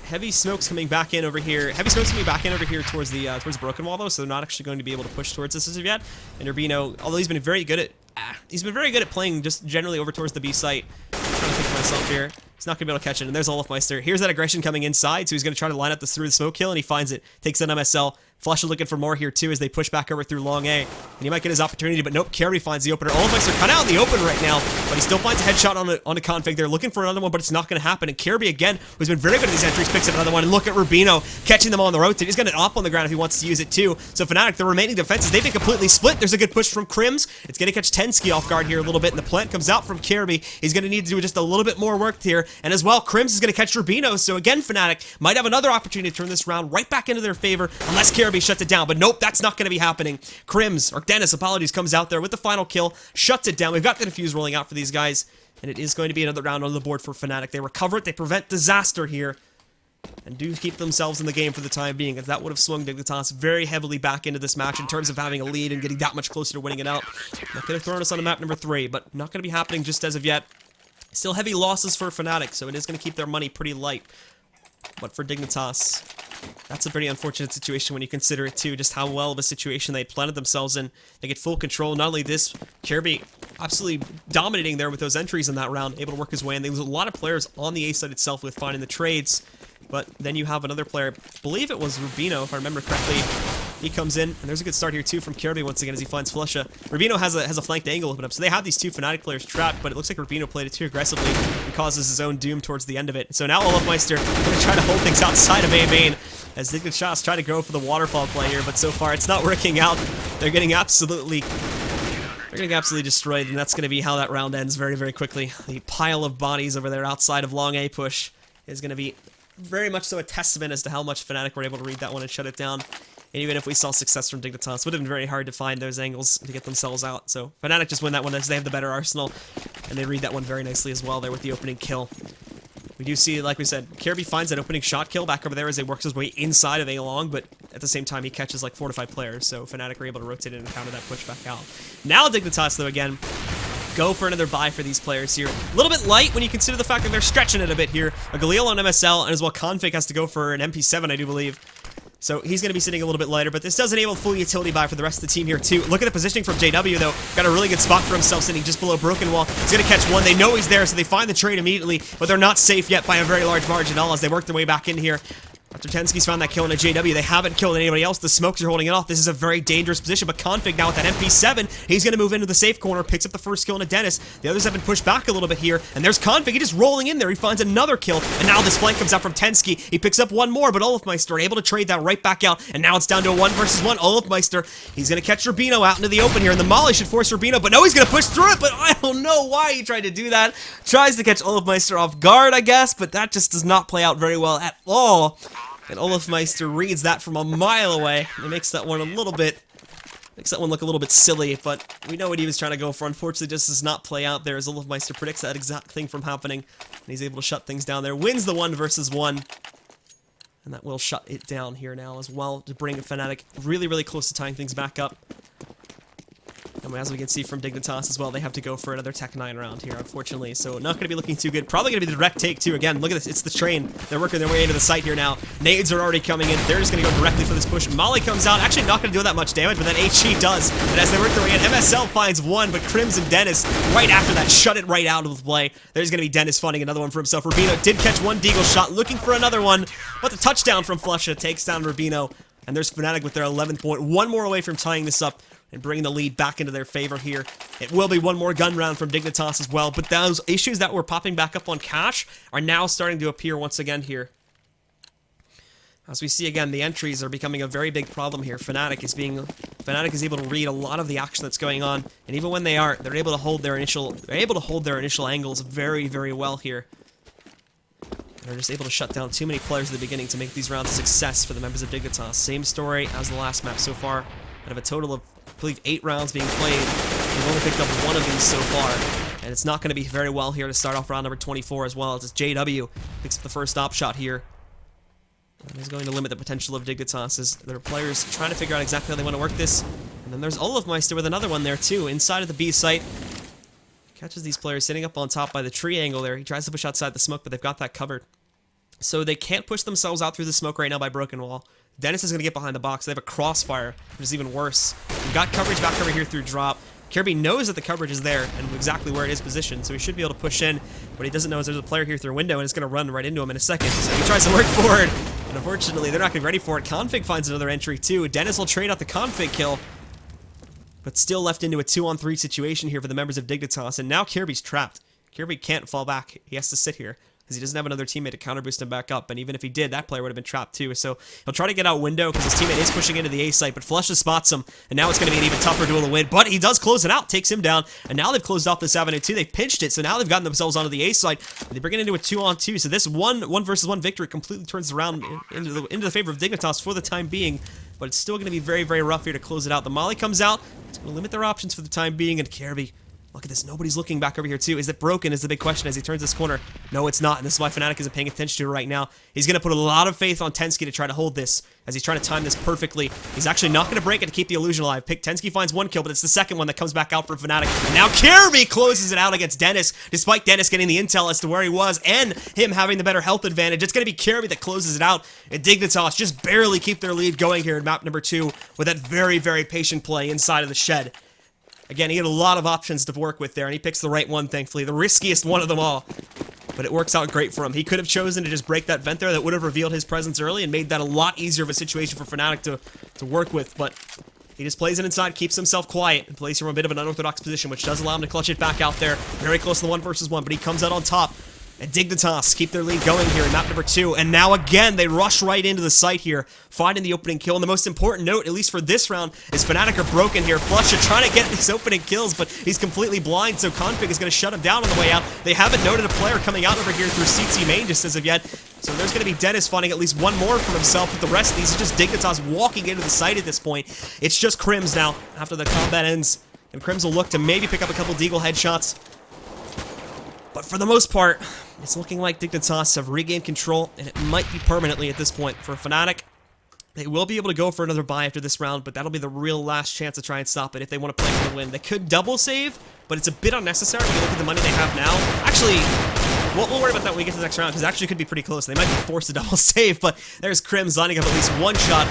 Heavy smoke's coming back in over here. Heavy smoke's coming back in over here towards the Broken Wall, though, so they're not actually going to be able to push towards this as of yet. And RUBINO, although he's been very good at playing just generally over towards the B site. I'm trying to think of myself here. He's not going to be able to catch it, and there's olofmeister. Here's that aggression coming inside, so he's going to try to line up this through the smoke kill, and he finds it. Takes an MSL. flusha looking for more here, too, as they push back over through long A. And he might get his opportunity, but nope, Kjærbye finds the opener. olofmeister kind of out in the open right now, but he still finds a headshot on a config there, looking for another one, but it's not going to happen. And Kjærbye, again, who's been very good at these entries, picks up another one, and look at RUBINO catching them on the rotate. He's got an op on the ground if he wants to use it, too. So Fnatic, the remaining defenses, they've been completely split. There's a good push from KRIMZ. It's going to catch tenzki off guard here a little bit, and the plant comes out from Kjærbye. He's going to need to do just a little bit more work here, and as well, KRIMZ is going to catch RUBINO, so again, Fnatic might have another opportunity to turn this round right back into their favor, unless Kjærbye shuts it down, but nope, that's not going to be happening. KRIMZ, or Dennis, apologies, comes out there with the final kill, shuts it down. We've got the defuse rolling out for these guys, and it is going to be another round on the board for Fnatic. They recover it, they prevent disaster here, and do keep themselves in the game for the time being, as that would have swung Dignitas very heavily back into this match in terms of having a lead and getting that much closer to winning it out. That could have thrown us on to map number 3, but not going to be happening just as of yet. Still heavy losses for Fnatic, so it is going to keep their money pretty light. But for Dignitas, that's a pretty unfortunate situation when you consider it too, just how well of a situation they planted themselves in. They get full control. Not only this, Kjærbye absolutely dominating there with those entries in that round, able to work his way in. There was a lot of players on the A side itself with finding the trades, but then you have another player, I believe it was RUBINO, if I remember correctly. He comes in, and there's a good start here too from Kjærbye once again as he finds flusha. RUBINO has a flanked angle open up, so they have these two Fnatic players trapped, but it looks like RUBINO played it too aggressively and causes his own doom towards the end of it. So now olofmeister going to try to hold things outside of A main as Dignitas try to go for the waterfall play here, but so far it's not working out. They're getting absolutely destroyed, and that's going to be how that round ends very, very quickly. The pile of bodies over there outside of long A push is going to be very much so a testament as to how much Fnatic were able to read that one and shut it down. And even if we saw success from Dignitas, it would have been very hard to find those angles to get themselves out. So Fnatic just win that one as they have the better arsenal, and they read that one very nicely as well there with the opening kill. We do see, like we said, Kjærbye finds that opening shot kill back over there as he works his way inside of A-Long, but at the same time he catches like 4 to 5 players, so Fnatic were able to rotate in and counter that push back out. Now Dignitas, though, again, go for another buy for these players here. A little bit light when you consider the fact that they're stretching it a bit here. A Galil on MSL, and as well Config has to go for an MP7, I do believe. So he's going to be sitting a little bit lighter, but this does enable full utility buy for the rest of the team here too. Look at the positioning from JW though. Got a really good spot for himself sitting just below Broken Wall. He's going to catch one. They know he's there, so they find the trade immediately, but they're not safe yet by a very large margin at all as they work their way back in here. After tenzki's found that kill in a JW, they haven't killed anybody else. The smokes are holding it off. This is a very dangerous position, but Config now with that MP7, he's going to move into the safe corner, picks up the first kill in a Dennis. The others have been pushed back a little bit here, and there's Config. He just rolling in there. He finds another kill, and now this flank comes out from tenzki. He picks up one more, but olofmeister able to trade that right back out, and now it's down to a 1 versus 1. olofmeister, he's going to catch RUBINO out into the open here, and the molly should force RUBINO, but no, he's going to push through it, but I don't know why he tried to do that. Tries to catch olofmeister off guard, I guess, but that just does not play out very well at all. And olofmeister reads that from a mile away. It makes that one look a little bit silly, but we know what he was trying to go for. Unfortunately, just does not play out there as olofmeister predicts that exact thing from happening. And he's able to shut things down there. Wins the 1 versus 1. And that will shut it down here now as well to bring Fnatic really, really close to tying things back up. And as we can see from Dignitas as well, they have to go for another Tech 9 round here, unfortunately. So not going to be looking too good. Probably going to be the direct take, too. Again, look at this. It's the train. They're working their way into the site here now. Nades are already coming in. They're just going to go directly for this push. Molly comes out. Actually not going to do that much damage, but then HE does. And as they work their way in, MSL finds one, but KRIMZ and Dennis, right after that, shut it right out of the play. There's going to be Dennis finding another one for himself. RUBINO did catch one deagle shot, looking for another one, but the touchdown from flusha takes down RUBINO. And there's Fnatic with their 11th point. One more away from tying this up and bringing the lead back into their favor here. It will be one more gun round from Dignitas as well, but those issues that were popping back up on Cash are now starting to appear once again here. As we see again, the entries are becoming a very big problem here. Fnatic is able to read a lot of the action that's going on, and even when they aren't, they're able to hold their initial angles very, very well here. They're just able to shut down too many players at the beginning to make these rounds a success for the members of Dignitas. Same story as the last map so far. Out of a total of, I believe, 8 rounds being played, they've only picked up 1 of these so far. And it's not going to be very well here to start off round number 24 as well, as it's JW picks up the first op shot here. And is going to limit the potential of Dignitas as their players trying to figure out exactly how they want to work this. And then there's olofmeister with another one there too, inside of the B site. Catches these players sitting up on top by the tree angle there. He tries to push outside the smoke, but they've got that covered. So they can't push themselves out through the smoke right now by Broken Wall. Dennis is going to get behind the box. They have a crossfire, which is even worse. We've got coverage back over here through drop. Kjærbye knows that the coverage is there and exactly where it is positioned, so he should be able to push in. What he doesn't know is there's a player here through a window, and it's going to run right into him in a second. So he tries to work forward, and unfortunately, they're not going to be ready for it. Config finds another entry, too. Dennis will trade out the Config kill, but still left into a 2-on-3 situation here for the members of Dignitas, and now Kjærbye's trapped. Kjærbye can't fall back. He has to sit here, because he doesn't have another teammate to counter boost him back up, and even if he did, that player would have been trapped too. So he'll try to get out window because his teammate is pushing into the A site, but flusha spots him, and now it's going to be an even tougher duel to win. But he does close it out, takes him down, and now they've closed off this avenue too. They've pinched it, so now they've gotten themselves onto the A site, and they bring it into a 2-on-2. So this 1 versus 1 victory completely turns around into the favor of Dignitas for the time being. But it's still going to be very, very rough here to close it out. The molly comes out. It's going to limit their options for the time being, and Kjærbye. Look at this, nobody's looking back over here too. Is it broken is the big question as he turns this corner. No, it's not, and this is why Fnatic isn't paying attention to it right now. He's going to put a lot of faith on tenzki to try to hold this, as he's trying to time this perfectly. He's actually not going to break it to keep the illusion alive. tenzki finds 1 kill, but it's the second one that comes back out for Fnatic. And now Kjærbye closes it out against Dennis, despite Dennis getting the intel as to where he was, and him having the better health advantage. It's going to be Kjærbye that closes it out, and Dignitas just barely keep their lead going here in map number 2 with that very, very patient play inside of the shed. Again, he had a lot of options to work with there, and he picks the right one, thankfully. The riskiest one of them all. But it works out great for him. He could have chosen to just break that vent there that would have revealed his presence early and made that a lot easier of a situation for Fnatic to work with. But he just plays it inside, keeps himself quiet, and plays from a bit of an unorthodox position, which does allow him to clutch it back out there. Very close to the 1 versus 1, but he comes out on top. And Dignitas keep their lead going here in map number 2. And now again, they rush right into the site here, finding the opening kill. And the most important note, at least for this round, is Fnatic are broken here. flusha trying to get these opening kills, but he's completely blind, so Config is going to shut him down on the way out. They haven't noted a player coming out over here through CT main just as of yet. So there's going to be Dennis finding at least 1 more for himself, but the rest of these is just Dignitas walking into the site at this point. It's just KRIMZ now, after the combat ends. And KRIMZ will look to maybe pick up a couple deagle headshots. But for the most part, it's looking like Dignitas have regained control, and it might be permanently at this point. For Fnatic, they will be able to go for another buy after this round, but that'll be the real last chance to try and stop it if they want to play for the win. They could double save, but it's a bit unnecessary when you look at the money they have now. Actually, we'll worry about that when we get to the next round, because it actually could be pretty close. They might be forced to double save, but there's KRIMZ lining up at least 1 shot.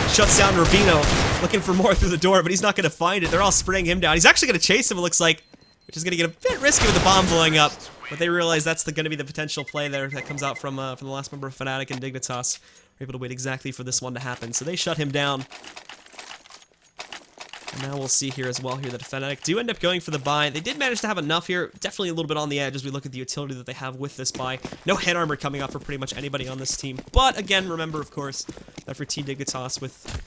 Shuts down RUBINO, looking for more through the door, but he's not going to find it. They're all spraying him down. He's actually going to chase him, it looks like, which is going to get a bit risky with the bomb blowing up. But they realize that's going to be the potential play there that comes out from the last member of Fnatic and Dignitas. We're able to wait exactly for this one to happen. So they shut him down. And now we'll see here as well here that Fnatic do end up going for the buy. They did manage to have enough here. Definitely a little bit on the edge as we look at the utility that they have with this buy. No head armor coming up for pretty much anybody on this team. But again, remember, of course, that for Team Dignitas with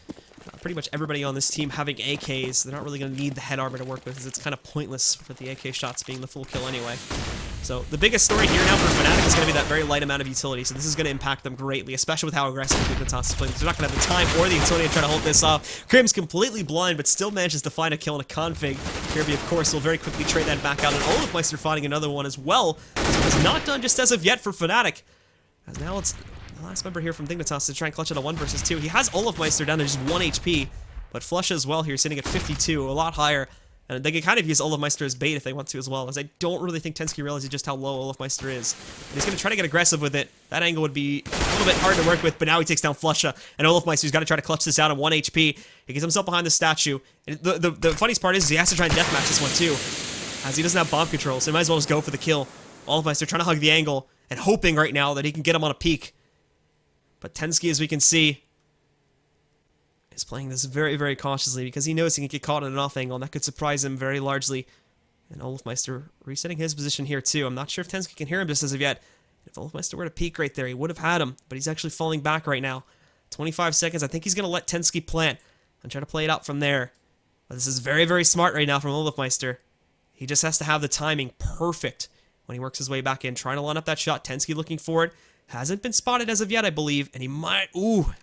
pretty much everybody on this team having AKs, they're not really going to need the head armor to work with, because it's kind of pointless with the AK shots being the full kill anyway. So the biggest story here now for Fnatic is going to be that very light amount of utility, so this is going to impact them greatly, especially with how aggressive Dignitas is playing. They're not going to have the time or the utility to try to hold this off. KRIMZ completely blind, but still manages to find a kill in a config. Kjærbye, of course, will very quickly trade that back out, and olofmeister finding another one as well. This one is not done just as of yet for Fnatic, as now it's the last member here from Dignitas to try and clutch it a 1 versus 2. He has olofmeister down to just 1 HP, but flusha as well here, sitting at 52, a lot higher. And they can kind of use olofmeister as bait if they want to as well, as I don't really think tenzki realizes just how low olofmeister is. And he's going to try to get aggressive with it. That angle would be a little bit hard to work with, but now he takes down flusha, and olofmeister's got to try to clutch this out at 1 HP. He gets himself behind the statue. And the funniest part is he has to try and deathmatch this one too, as he doesn't have bomb control, so he might as well just go for the kill. Olofmeister trying to hug the angle and hoping right now that he can get him on a peak. But tenzki, as we can see, is playing this very, very cautiously because he knows he can get caught in an off angle, and that could surprise him very largely. And olofmeister resetting his position here too. I'm not sure if tenzki can hear him just as of yet. If olofmeister were to peek right there, he would have had him, but he's actually falling back right now. 25 seconds. I think he's going to let tenzki plant and try to play it out from there. But this is very, very smart right now from olofmeister. He just has to have the timing perfect when he works his way back in, trying to line up that shot. tenzki looking for it. Hasn't been spotted as of yet, I believe, and he might... Ooh!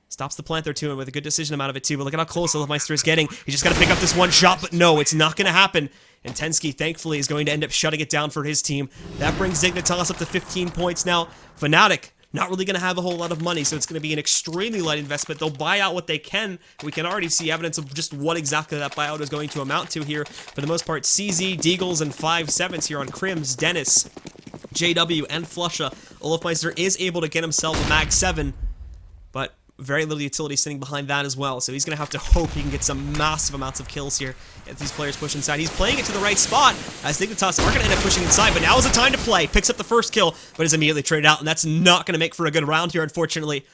Stops the plant there too, and with a good decision out of it too, but look at how close olofmeister is getting. He just got to pick up this one shot, but no, it's not going to happen. And tenzki, thankfully, is going to end up shutting it down for his team. That brings Dignitas up to 15 points now. Fnatic, not really going to have a whole lot of money, so it's going to be an extremely light investment. They'll buy out what they can. We can already see evidence of just what exactly that buyout is going to amount to here. For the most part, CZ, Deagles, and 5-7s here on KRIMZ, Dennis, JW, and flusha. olofmeister is able to get himself a mag 7, but very little utility sitting behind that as well, so he's going to have to hope he can get some massive amounts of kills here if these players push inside. He's playing it to the right spot, as Dignitas are going to end up pushing inside, but now is the time to play. Picks up the first kill, but is immediately traded out, and that's not going to make for a good round here, unfortunately.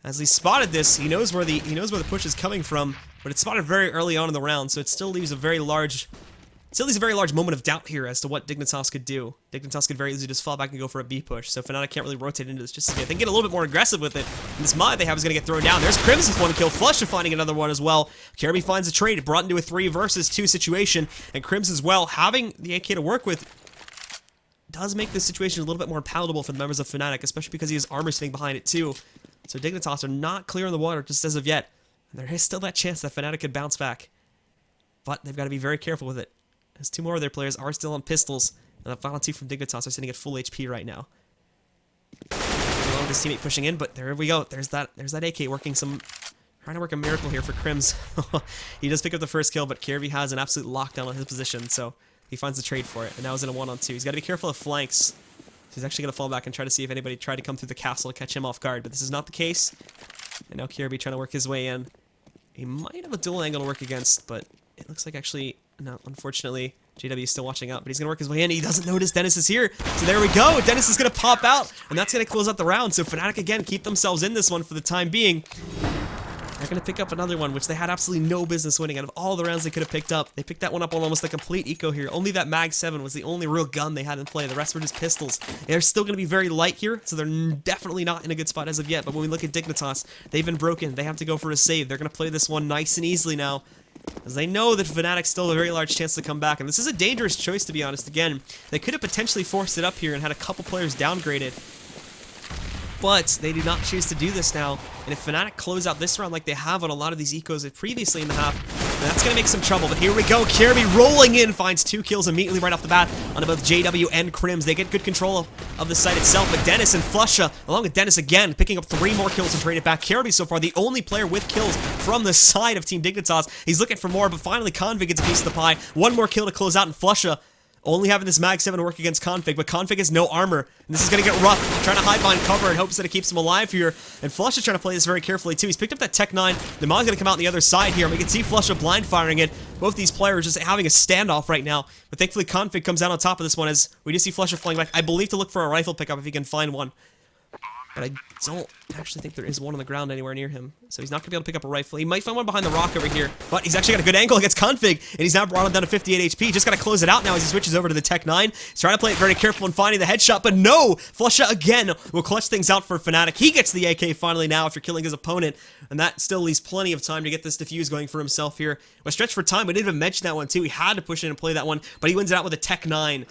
As he spotted this, he knows where the push is coming from, but it's spotted very early on in the round, so it still leaves a very large moment of doubt here as to what Dignitas could do. Dignitas could very easily just fall back and go for a B push, so Fnatic can't really rotate into this just yet. They can get a little bit more aggressive with it, and this mod they have is going to get thrown down. There's KRIMZ with 1 kill, flusha finding another one as well. Kjærbye finds a trade, brought into a 3 versus 2 situation, and KRIMZ as well, having the AK to work with, does make this situation a little bit more palatable for the members of Fnatic, especially because he has armor sitting behind it too. So Dignitas are not clear in the water just as of yet, and there is still that chance that Fnatic could bounce back. But they've got to be very careful with it, as 2 more of their players are still on pistols, and the final 2 from Dignitas are sitting at full HP right now. Along with his teammate pushing in, but there we go. There's that AK working trying to work a miracle here for KRIMZ. He does pick up the first kill, but Kjærbye has an absolute lockdown on his position, so he finds the trade for it, and now he's in a 1-on-2. He's got to be careful of flanks. So he's actually going to fall back and try to see if anybody tried to come through the castle to catch him off guard, but this is not the case. And now Kjærbye trying to work his way in. He might have a dual angle to work against, but it looks like actually... No, unfortunately, JW is still watching out, but he's going to work his way in. He doesn't notice Dennis is here. So there we go. Dennis is going to pop out, and that's going to close out the round. So Fnatic, again, keep themselves in this one for the time being. They're going to pick up another one, which they had absolutely no business winning. Out of all the rounds they could have picked up, they picked that one up on almost a complete eco here. Only that mag 7 was the only real gun they had in play. The rest were just pistols. They're still going to be very light here, so they're definitely not in a good spot as of yet. But when we look at Dignitas, they've been broken. They have to go for a save. They're going to play this one nice and easily now, as they know that Fnatic still have a very large chance to come back. And this is a dangerous choice, to be honest. Again, they could have potentially forced it up here and had a couple players downgraded, but they did not choose to do this now. And if Fnatic close out this round like they have on a lot of these ecos previously in the half, that's going to make some trouble. But here we go. Kjærbye rolling in, finds 2 kills immediately right off the bat on both JW and KRIMZ. They get good control of the site itself, but Dennis and flusha, along with Dennis again, picking up 3 more kills and trading it back. Kjærbye so far the only player with kills from the side of Team Dignitas. He's looking for more, but finally Convig gets a piece of the pie. 1 more kill to close out, and flusha Only having this Mag 7 work against Config, but Config has no armor. And this is going to get rough. Trying to hide behind cover in hopes that it keeps him alive here. And flusha trying to play this very carefully too. He's picked up that Tech 9. The Molly's going to come out on the other side here. And we can see flusha blind firing it. Both these players just having a standoff right now. But thankfully Config comes out on top of this one as we just see flusha flying back. I believe to look for a rifle pickup if he can find one. But I don't actually think there is one on the ground anywhere near him. So he's not going to be able to pick up a rifle. He might find one behind the rock over here. But he's actually got a good angle against Config. And he's now brought him down to 58 HP. Just got to close it out now as he switches over to the Tech 9. He's trying to play it very careful and finding the headshot. But no! flusha again will clutch things out for Fnatic. He gets the AK finally now after killing his opponent. And that still leaves plenty of time to get this defuse going for himself here. A stretch for time. We didn't even mention that one too. He had to push in and play that one. But he wins it out with a Tech 9.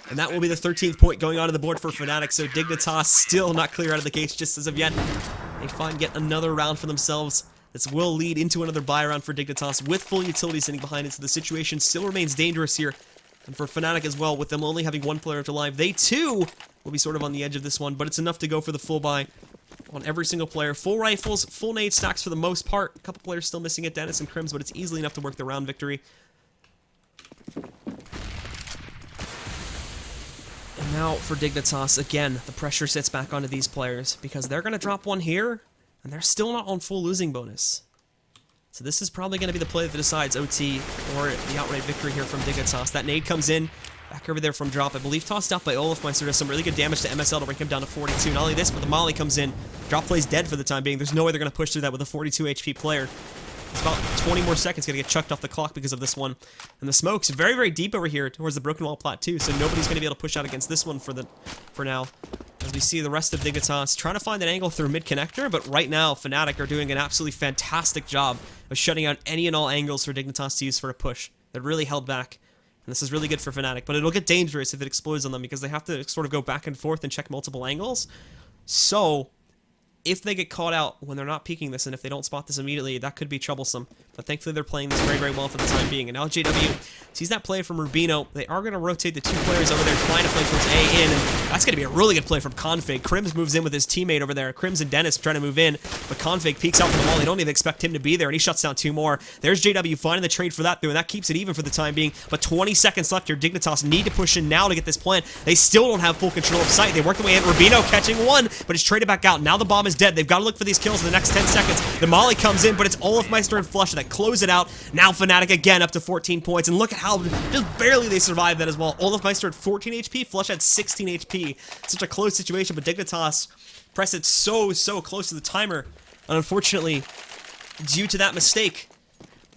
And that will be the 13th point going onto the board for Fnatic. So Dignitas still not clear out of the case just as of yet. They find yet another round for themselves. This will lead into another buy round for Dignitas with full utility sitting behind it. So the situation still remains dangerous here. And for Fnatic as well, with them only having one player alive, they too will be sort of on the edge of this one. But it's enough to go for the full buy on every single player. Full rifles, full nade stacks for the most part. A couple players still missing it, Dennis and KRIMZ, but it's easily enough to work the round victory. And now for Dignitas, again, the pressure sits back onto these players because they're going to drop one here, and they're still not on full losing bonus. So this is probably going to be the play that decides OT or the outright victory here from Dignitas. That nade comes in, back over there from drop. I believe tossed out by olofmeister does some really good damage to MSL to bring him down to 42. Not only this, but the molly comes in. Drop plays dead for the time being. There's no way they're going to push through that with a 42 HP player. It's about 20 more seconds going to get chucked off the clock because of this one. And the smoke's very, very deep over here towards the broken wall plot too, so nobody's going to be able to push out against this one for now. As we see the rest of Dignitas trying to find an angle through mid-connector, but right now Fnatic are doing an absolutely fantastic job of shutting out any and all angles for Dignitas to use for a push. They're really held back. And this is really good for Fnatic, but it'll get dangerous if it explodes on them because they have to sort of go back and forth and check multiple angles. So if they get caught out when they're not peeking this, and if they don't spot this immediately, that could be troublesome. But thankfully, they're playing this very, very well for the time being. And now JW sees that play from RUBINO. They are going to rotate the two players over there, trying to play towards A in, and that's going to be a really good play from Config. KRIMZ moves in with his teammate over there. KRIMZ and Dennis trying to move in, but Config peeks out from the wall. They don't even expect him to be there, and he shuts down two more. There's JW finding the trade for that through, and that keeps it even for the time being. But 20 seconds left here. Dignitas need to push in now to get this plan. They still don't have full control of sight. They work their way in. RUBINO catching one, but it's traded back out. Now the bomb is dead. They've got to look for these kills in the next 10 seconds. The molly comes in, but it's olofmeister and flusha that close it out. Now Fnatic again up to 14 points, and look at how just barely they survived that as well. olofmeister at 14 HP, flusha at 16 HP. Such a close situation, but Dignitas press it so close to the timer. And unfortunately, due to that mistake,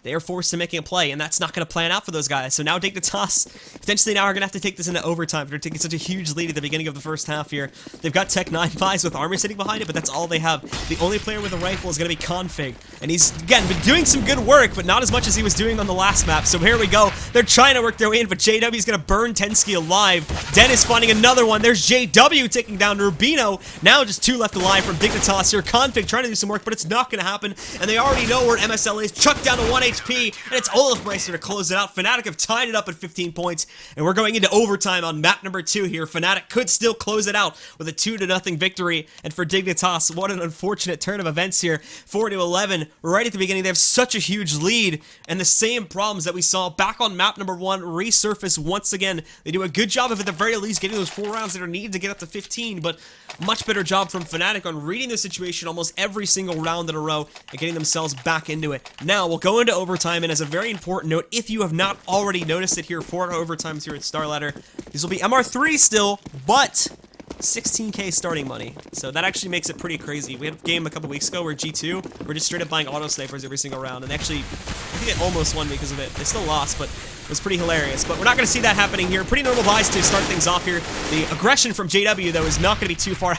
they are forced to making a play, and that's not going to plan out for those guys. So now Dignitas potentially now are going to have to take this into overtime. They're taking such a huge lead at the beginning of the first half here. They've got Tech 9 buys with armor sitting behind it, but that's all they have. The only player with a rifle is going to be Config, and he's, again, been doing some good work, but not as much as he was doing on the last map. So here we go. They're trying to work their way in, but JW is going to burn tenzki alive. Dennis finding another one. There's JW taking down RUBINO. Now just two left alive from Dignitas here. Config trying to do some work, but it's not going to happen, and they already know where MSL is. Chucked down to 1 HP, and it's olofmeister to close it out. Fnatic have tied it up at 15 points, and we're going into overtime on map number 2 here. Fnatic could still close it out with a 2-0 victory, and for Dignitas, what an unfortunate turn of events here. 4-11, right at the beginning. They have such a huge lead, and the same problems that we saw back on map number 1 resurface once again. They do a good job of, at the very least, getting those 4 rounds that are needed to get up to 15, but much better job from Fnatic on reading the situation almost every single round in a row and getting themselves back into it. Now, we'll go into overtime, and as a very important note, if you have not already noticed it here, 4 overtimes here at StarLadder, these will be MR3 still, but 16k starting money. So that actually makes it pretty crazy. We had a game a couple weeks ago where G2 were just straight up buying auto snipers every single round, and actually, I think they almost won because of it. They still lost, but it was pretty hilarious. But we're not going to see that happening here. Pretty normal buys to start things off here. The aggression from JW, though, is not going to be too far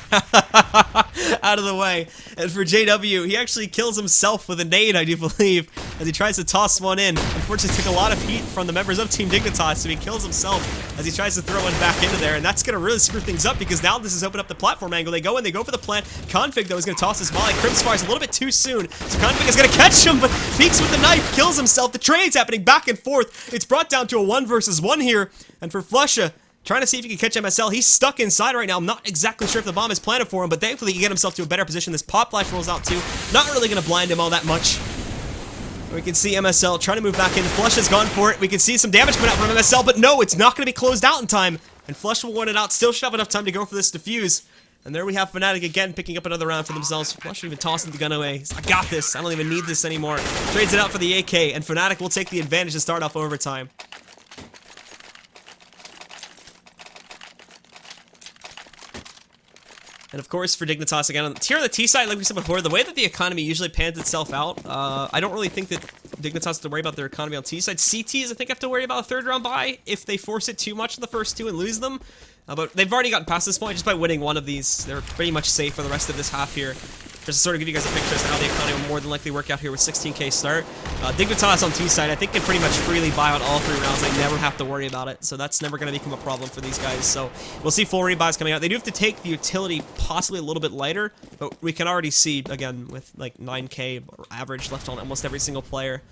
out of the way. And for JW, he actually kills himself with a nade, I do believe, as he tries to toss one in. Unfortunately, took a lot of heat from the members of Team Dignitas, so he kills himself as he tries to throw one back into there. And that's going to really screw things up because now this has opened up the platform angle. They go in, they go for the plant. Config, though, is going to toss his molly. KRIMZ fires a little bit too soon, so Config is going to catch him, but peeks with the knife, kills himself. The trade's happening back and forth. It's brought down to a 1 versus 1 here, and for flusha, trying to see if he can catch MSL. He's stuck inside right now. I'm not exactly sure if the bomb is planted for him, but thankfully he can get himself to a better position. This pop flash rolls out too. Not really going to blind him all that much. We can see MSL trying to move back in. Flush has gone for it. We can see some damage coming out from MSL, but no, it's not going to be closed out in time. And Flush will win it out. Still should have enough time to go for this defuse. And there we have Fnatic again picking up another round for themselves. Flush even tossing the gun away. He's, I got this. I don't even need this anymore. Trades it out for the AK, and Fnatic will take the advantage to start off overtime. And of course, for Dignitas again, here on the T side, like we said before, the way that the economy usually pans itself out, I don't really think that Dignitas has to worry about their economy on T side. CTs, I think, have to worry about a third round bye if they force it too much in the first two and lose them. But they've already gotten past this point just by winning one of these. They're pretty much safe for the rest of this half here. Just to sort of give you guys a picture as to how the economy will more than likely work out here with 16k start. Dignitas on T side, I think, can pretty much freely buy out all 3 rounds. They never have to worry about it, so that's never going to become a problem for these guys. So we'll see full rebuys coming out. They do have to take the utility possibly a little bit lighter, but we can already see, again, with like 9k average left on almost every single player,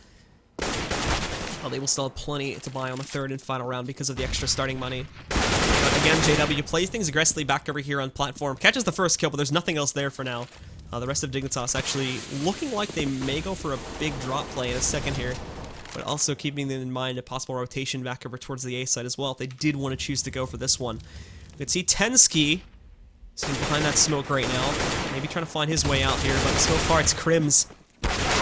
they will still have plenty to buy on the 3rd and final round because of the extra starting money. But again, JW plays things aggressively back over here on platform. Catches the first kill, but there's nothing else there for now. The rest of Dignitas actually looking like they may go for a big drop play in a second here, but also keeping in mind a possible rotation back over towards the A side as well if they did want to choose to go for this one. You can see tenzki sitting behind that smoke right now, maybe trying to find his way out here, but so far it's KRIMZ.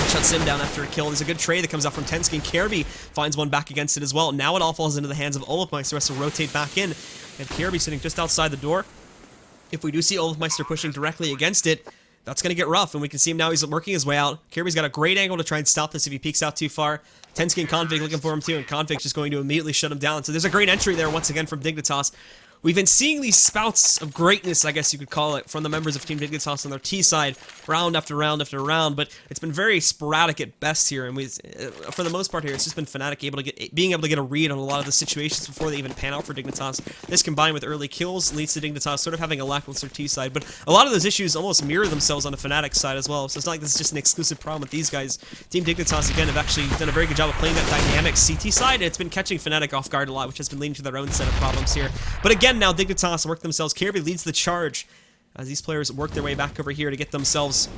Shuts him down after a kill. There's a good trade that comes out from tenzki, and Kjærbye finds one back against it as well. Now it all falls into the hands of olofmeister, has to rotate back in, and Kjærbye sitting just outside the door. If we do see olofmeister pushing directly against it, that's going to get rough, and we can see him now. He's working his way out. Kjærbye's got a great angle to try and stop this if he peeks out too far. tenzki and Config looking for him too, and Config's just going to immediately shut him down. So there's a great entry there once again from Dignitas. We've been seeing these spouts of greatness, I guess you could call it, from the members of Team Dignitas on their T side, round after round after round, but it's been very sporadic at best here, and for the most part here, it's just been Fnatic being able to get a read on a lot of the situations before they even pan out for Dignitas. This combined with early kills leads to Dignitas sort of having a lackluster T side, but a lot of those issues almost mirror themselves on the Fnatic side as well, so it's not like this is just an exclusive problem with these guys. Team Dignitas, again, have actually done a very good job of playing that dynamic CT side, and it's been catching Fnatic off guard a lot, which has been leading to their own set of problems here. But again, now Dignitas work themselves. Kjærbye leads the charge as these players work their way back over here to get themselves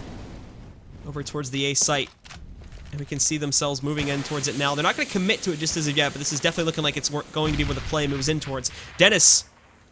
over towards the A site. And we can see themselves moving in towards it now. They're not going to commit to it just as of yet, but this is definitely looking like it's going to be where the play moves in towards. Dennis,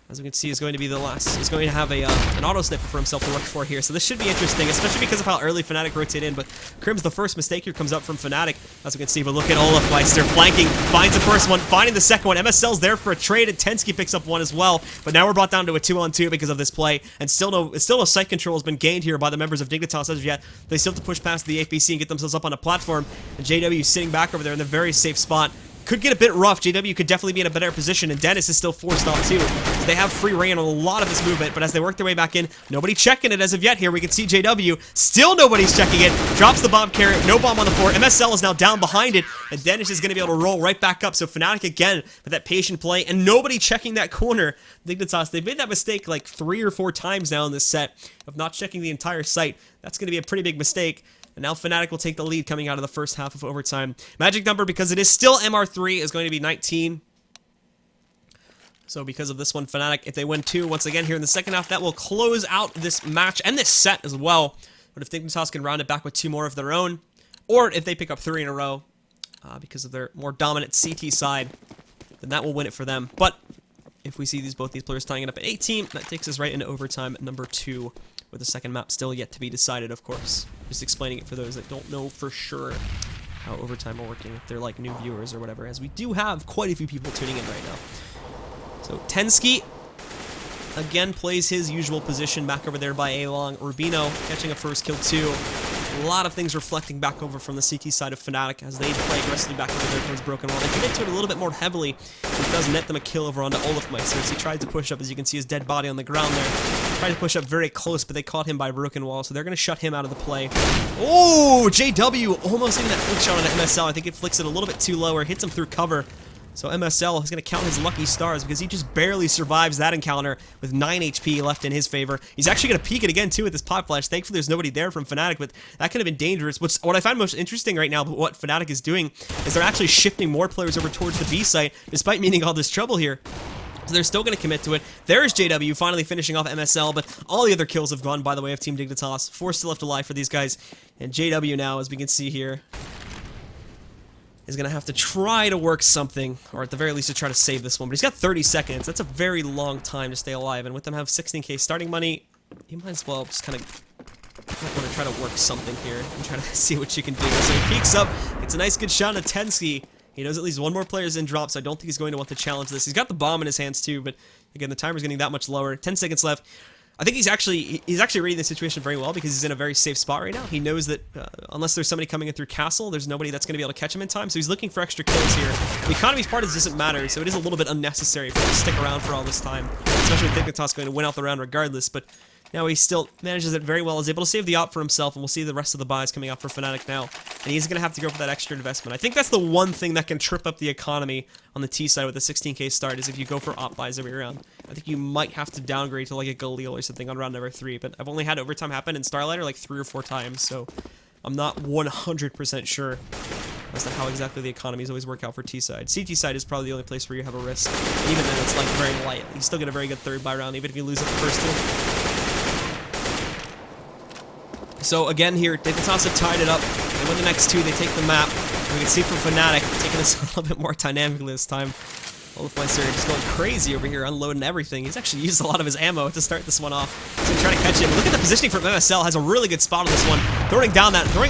as we can see, is going to be the last. He's going to have an auto sniper for himself to work for here. So this should be interesting, especially because of how early Fnatic rotate in. But KRIMZ, the first mistake here comes up from Fnatic, as we can see. But look at olofmeister flanking, finds the first one, finding the second one. MSL's there for a trade, and tenzki picks up one as well. But now we're brought down to a 2-on-2 because of this play, and still no site control has been gained here by the members of Dignitas as of yet. They still have to push past the APC and get themselves up on a platform. And JW sitting back over there in the very safe spot. Could get a bit rough. JW could definitely be in a better position, and Dennis is still forced off too. They have free reign on a lot of this movement, but as they work their way back in, nobody checking it as of yet here. We can see JW, still nobody's checking it, drops the bomb carrot, no bomb on the floor. MSL is now down behind it, and Dennis is going to be able to roll right back up. So Fnatic again with that patient play, and nobody checking that corner. Dignitas, they've made that mistake like 3 or 4 times now in this set of not checking the entire site. That's going to be a pretty big mistake. And now Fnatic will take the lead coming out of the first half of overtime. Magic number, because it is still MR3, is going to be 19. So because of this one, Fnatic, if they win 2 once again here in the second half, that will close out this match and this set as well. But if Dignitas can round it back with 2 more of their own, or if they pick up 3 in a row because of their more dominant CT side, then that will win it for them. But if we see both these players tying it up at 18, that takes us right into overtime number 2. With the second map still yet to be decided, of course. Just explaining it for those that don't know for sure how overtime are working, if they're like new viewers or whatever, as we do have quite a few people tuning in right now. So tenzki, again, plays his usual position back over there by A-Long. RUBINO catching a first kill too. A lot of things reflecting back over from the CT side of Fnatic as they play aggressively back over there towards Broken Wall. They commit to it a little bit more heavily. It does net them a kill over onto olofmeister as he tried to push up, as you can see his dead body on the ground there. Tried to push up very close, but they caught him by Broken Wall, so they're going to shut him out of the play. Oh, JW almost hitting that flick shot on MSL. I think it flicks it a little bit too low or hits him through cover. So MSL is going to count his lucky stars because he just barely survives that encounter with 9 HP left in his favor. He's actually going to peek it again too with this pot flash. Thankfully there's nobody there from Fnatic, but that could have been dangerous. What I find most interesting right now, what Fnatic is doing, is they're actually shifting more players over towards the B site, despite meeting all this trouble here. So they're still going to commit to it. There's JW finally finishing off MSL, but all the other kills have gone by the way of Team Dignitas. 4 still left alive for these guys. And JW now, as we can see here, is going to have to try to work something, or at the very least to try to save this one. But he's got 30 seconds. That's a very long time to stay alive, and with them have 16k starting money, you might as well just kind of want to try to work something here and try to see what you can do. So he peeks up. It's a nice good shot on tenzki. He knows at least one more player's in drop, so I don't think he's going to want to challenge this. He's got the bomb in his hands too, but again, the timer's getting that much lower. 10 seconds left. I think he's actually reading the situation very well because he's in a very safe spot right now. He knows that unless there's somebody coming in through castle, there's nobody that's going to be able to catch him in time, so he's looking for extra kills here. The economy's part doesn't matter, so it is a little bit unnecessary for him to stick around for all this time, especially with Dignitas going to win out the round regardless, but now he still manages it very well, is able to save the op for himself, and we'll see the rest of the buys coming out for Fnatic now. And he's going to have to go for that extra investment. I think that's the one thing that can trip up the economy on the T side with the 16k start, is if you go for op buys every round. I think you might have to downgrade to like a Galil or something on round number 3, but I've only had overtime happen in StarLadder like 3 or 4 times, so I'm not 100% sure as to how exactly the economies always work out for T side. CT side is probably the only place where you have a risk. And even then, it's like very light. You still get a very good third buy round, even if you lose at the first two. So again here, Dignitas have tied it up. They win the next 2, they take the map. We can see from Fnatic, taking this a little bit more dynamically this time. Olofmeister just going crazy over here, unloading everything. He's actually used a lot of his ammo to start this one off. So trying to catch it. Look at the positioning from MSL, has a really good spot on this one. Throwing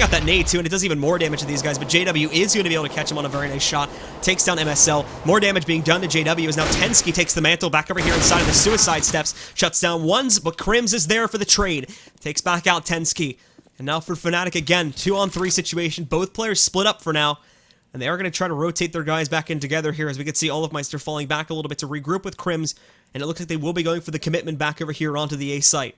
out that nade too, and it does even more damage to these guys, but JW is going to be able to catch him on a very nice shot. Takes down MSL. More damage being done to JW as now tenzki takes the mantle back over here inside of the suicide steps. Shuts down ones, but KRIMZ is there for the trade. Takes back out tenzki. And now for Fnatic again, 2-on-3 situation. Both players split up for now. And they are going to try to rotate their guys back in together here, as we can see olofmeister falling back a little bit to regroup with KRIMZ. And it looks like they will be going for the commitment back over here onto the A site.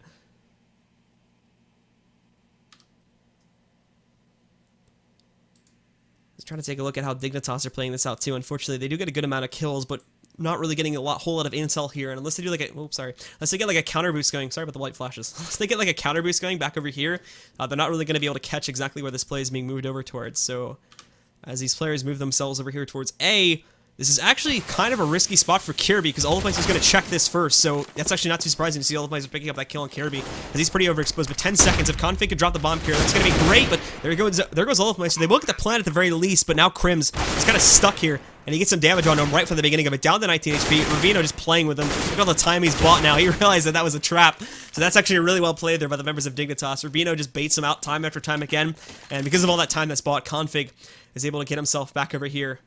Let's try to take a look at how Dignitas are playing this out too. Unfortunately, they do get a good amount of kills, but not really getting a whole lot of intel here. And unless they do like a, unless they get like a counter boost going, sorry about the light flashes. Unless they get like a counter boost going back over here, they're not really going to be able to catch exactly where this play is being moved over towards. So as these players move themselves over here towards A, this is actually kind of a risky spot for Kjærbye because olofmeister is going to check this first, so that's actually not too surprising to see olofmeister picking up that kill on Kjærbye because he's pretty overexposed. But 10 seconds, if Config could drop the bomb here, that's going to be great, but there goes olofmeister. They will get the plant at the very least, but now KRIMZ is kind of stuck here, and he gets some damage on him right from the beginning of it, down to 19 HP. RUBINO just playing with him. Look at all the time he's bought now. He realized that that was a trap, so that's actually really well played there by the members of Dignitas. RUBINO just baits him out time after time again, and because of all that time that's bought, Config is able to get himself back over here.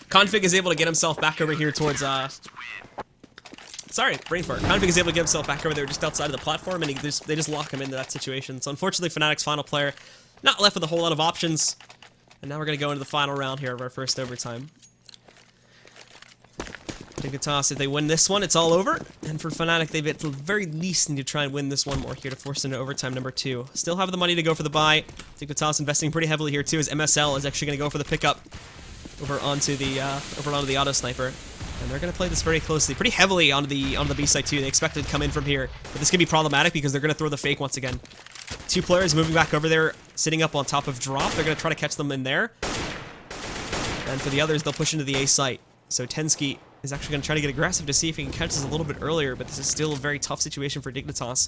Config is able to get himself back over here towards, sorry, brain fart. Config is able to get himself back over there just outside of the platform, and they just lock him into that situation. So unfortunately, Fnatic's final player not left with a whole lot of options. And now we're going to go into the final round here of our first overtime. Dignitas, if they win this one, it's all over. And for Fnatic, they at the very least need to try and win this one more here to force into overtime number 2. Still have the money to go for the buy. Dignitas investing pretty heavily here too, as MSL is actually going to go for the pickup over onto the auto sniper. And they're going to play this very closely, pretty heavily onto the B side too. They expect it to come in from here, but this can be problematic because they're going to throw the fake once again. 2 players moving back over there, sitting up on top of drop. They're going to try to catch them in there. And for the others, they'll push into the A site. So tenzki is actually going to try to get aggressive to see if he can catch this a little bit earlier, but this is still a very tough situation for Dignitas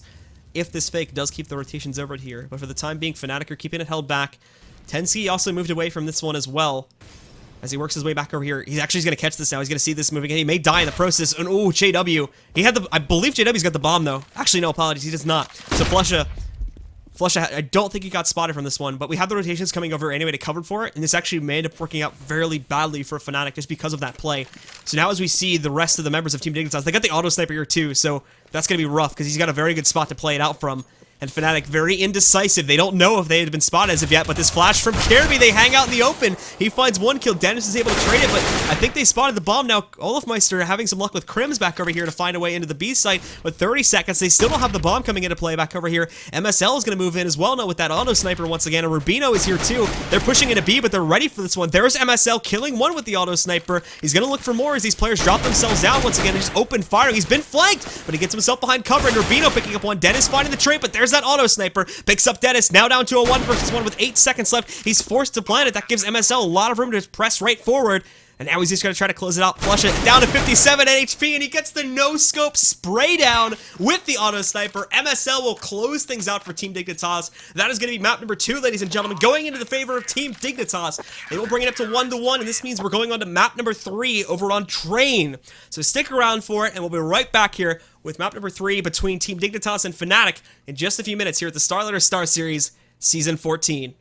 if this fake does keep the rotations over here. But for the time being, Fnatic are keeping it held back. tenzki also moved away from this one as well. As he works his way back over here, he's going to catch this now. He's going to see this moving, and he may die in the process. And oh, JW. He had the, I believe JW's got the bomb though. Actually, no, apologies, he does not. So flusha, I don't think he got spotted from this one, but we have the rotations coming over anyway to cover for it, and this actually may end up working out fairly badly for Fnatic just because of that play. So now as we see the rest of the members of Team Dignitas, they got the auto sniper here too, so that's going to be rough because he's got a very good spot to play it out from. And Fnatic very indecisive. They don't know if they had been spotted as of yet, but this flash from Kjærbye, they hang out in the open. He finds 1 kill. Dennis is able to trade it, but I think they spotted the bomb. Now olofmeister having some luck with KRIMZ back over here to find a way into the B site. With 30 seconds, they still don't have the bomb coming into play back over here. MSL is going to move in as well now with that auto sniper once again, and RUBINO is here too. They're pushing into B, but they're ready for this one. There's MSL killing 1 with the auto sniper. He's going to look for more as these players drop themselves down once again and just open fire. He's been flanked, but he gets himself behind cover, and RUBINO picking up 1. Dennis finding the trade, but there's that auto sniper. Picks up Dennis, now down to a 1 versus 1 with 8 seconds left. He's forced to plant it. That gives MSL a lot of room to press right forward. And now he's just going to try to close it out, flush it down to 57 HP, and he gets the no-scope spray down with the auto sniper. MSL will close things out for Team Dignitas. That is going to be map number 2, ladies and gentlemen, going into the favor of Team Dignitas. They will bring it up to 1-1, and this means we're going on to map number 3 over on Train. So stick around for it, and we'll be right back here with map number 3 between Team Dignitas and Fnatic in just a few minutes here at the StarLadder StarSeries Season 14.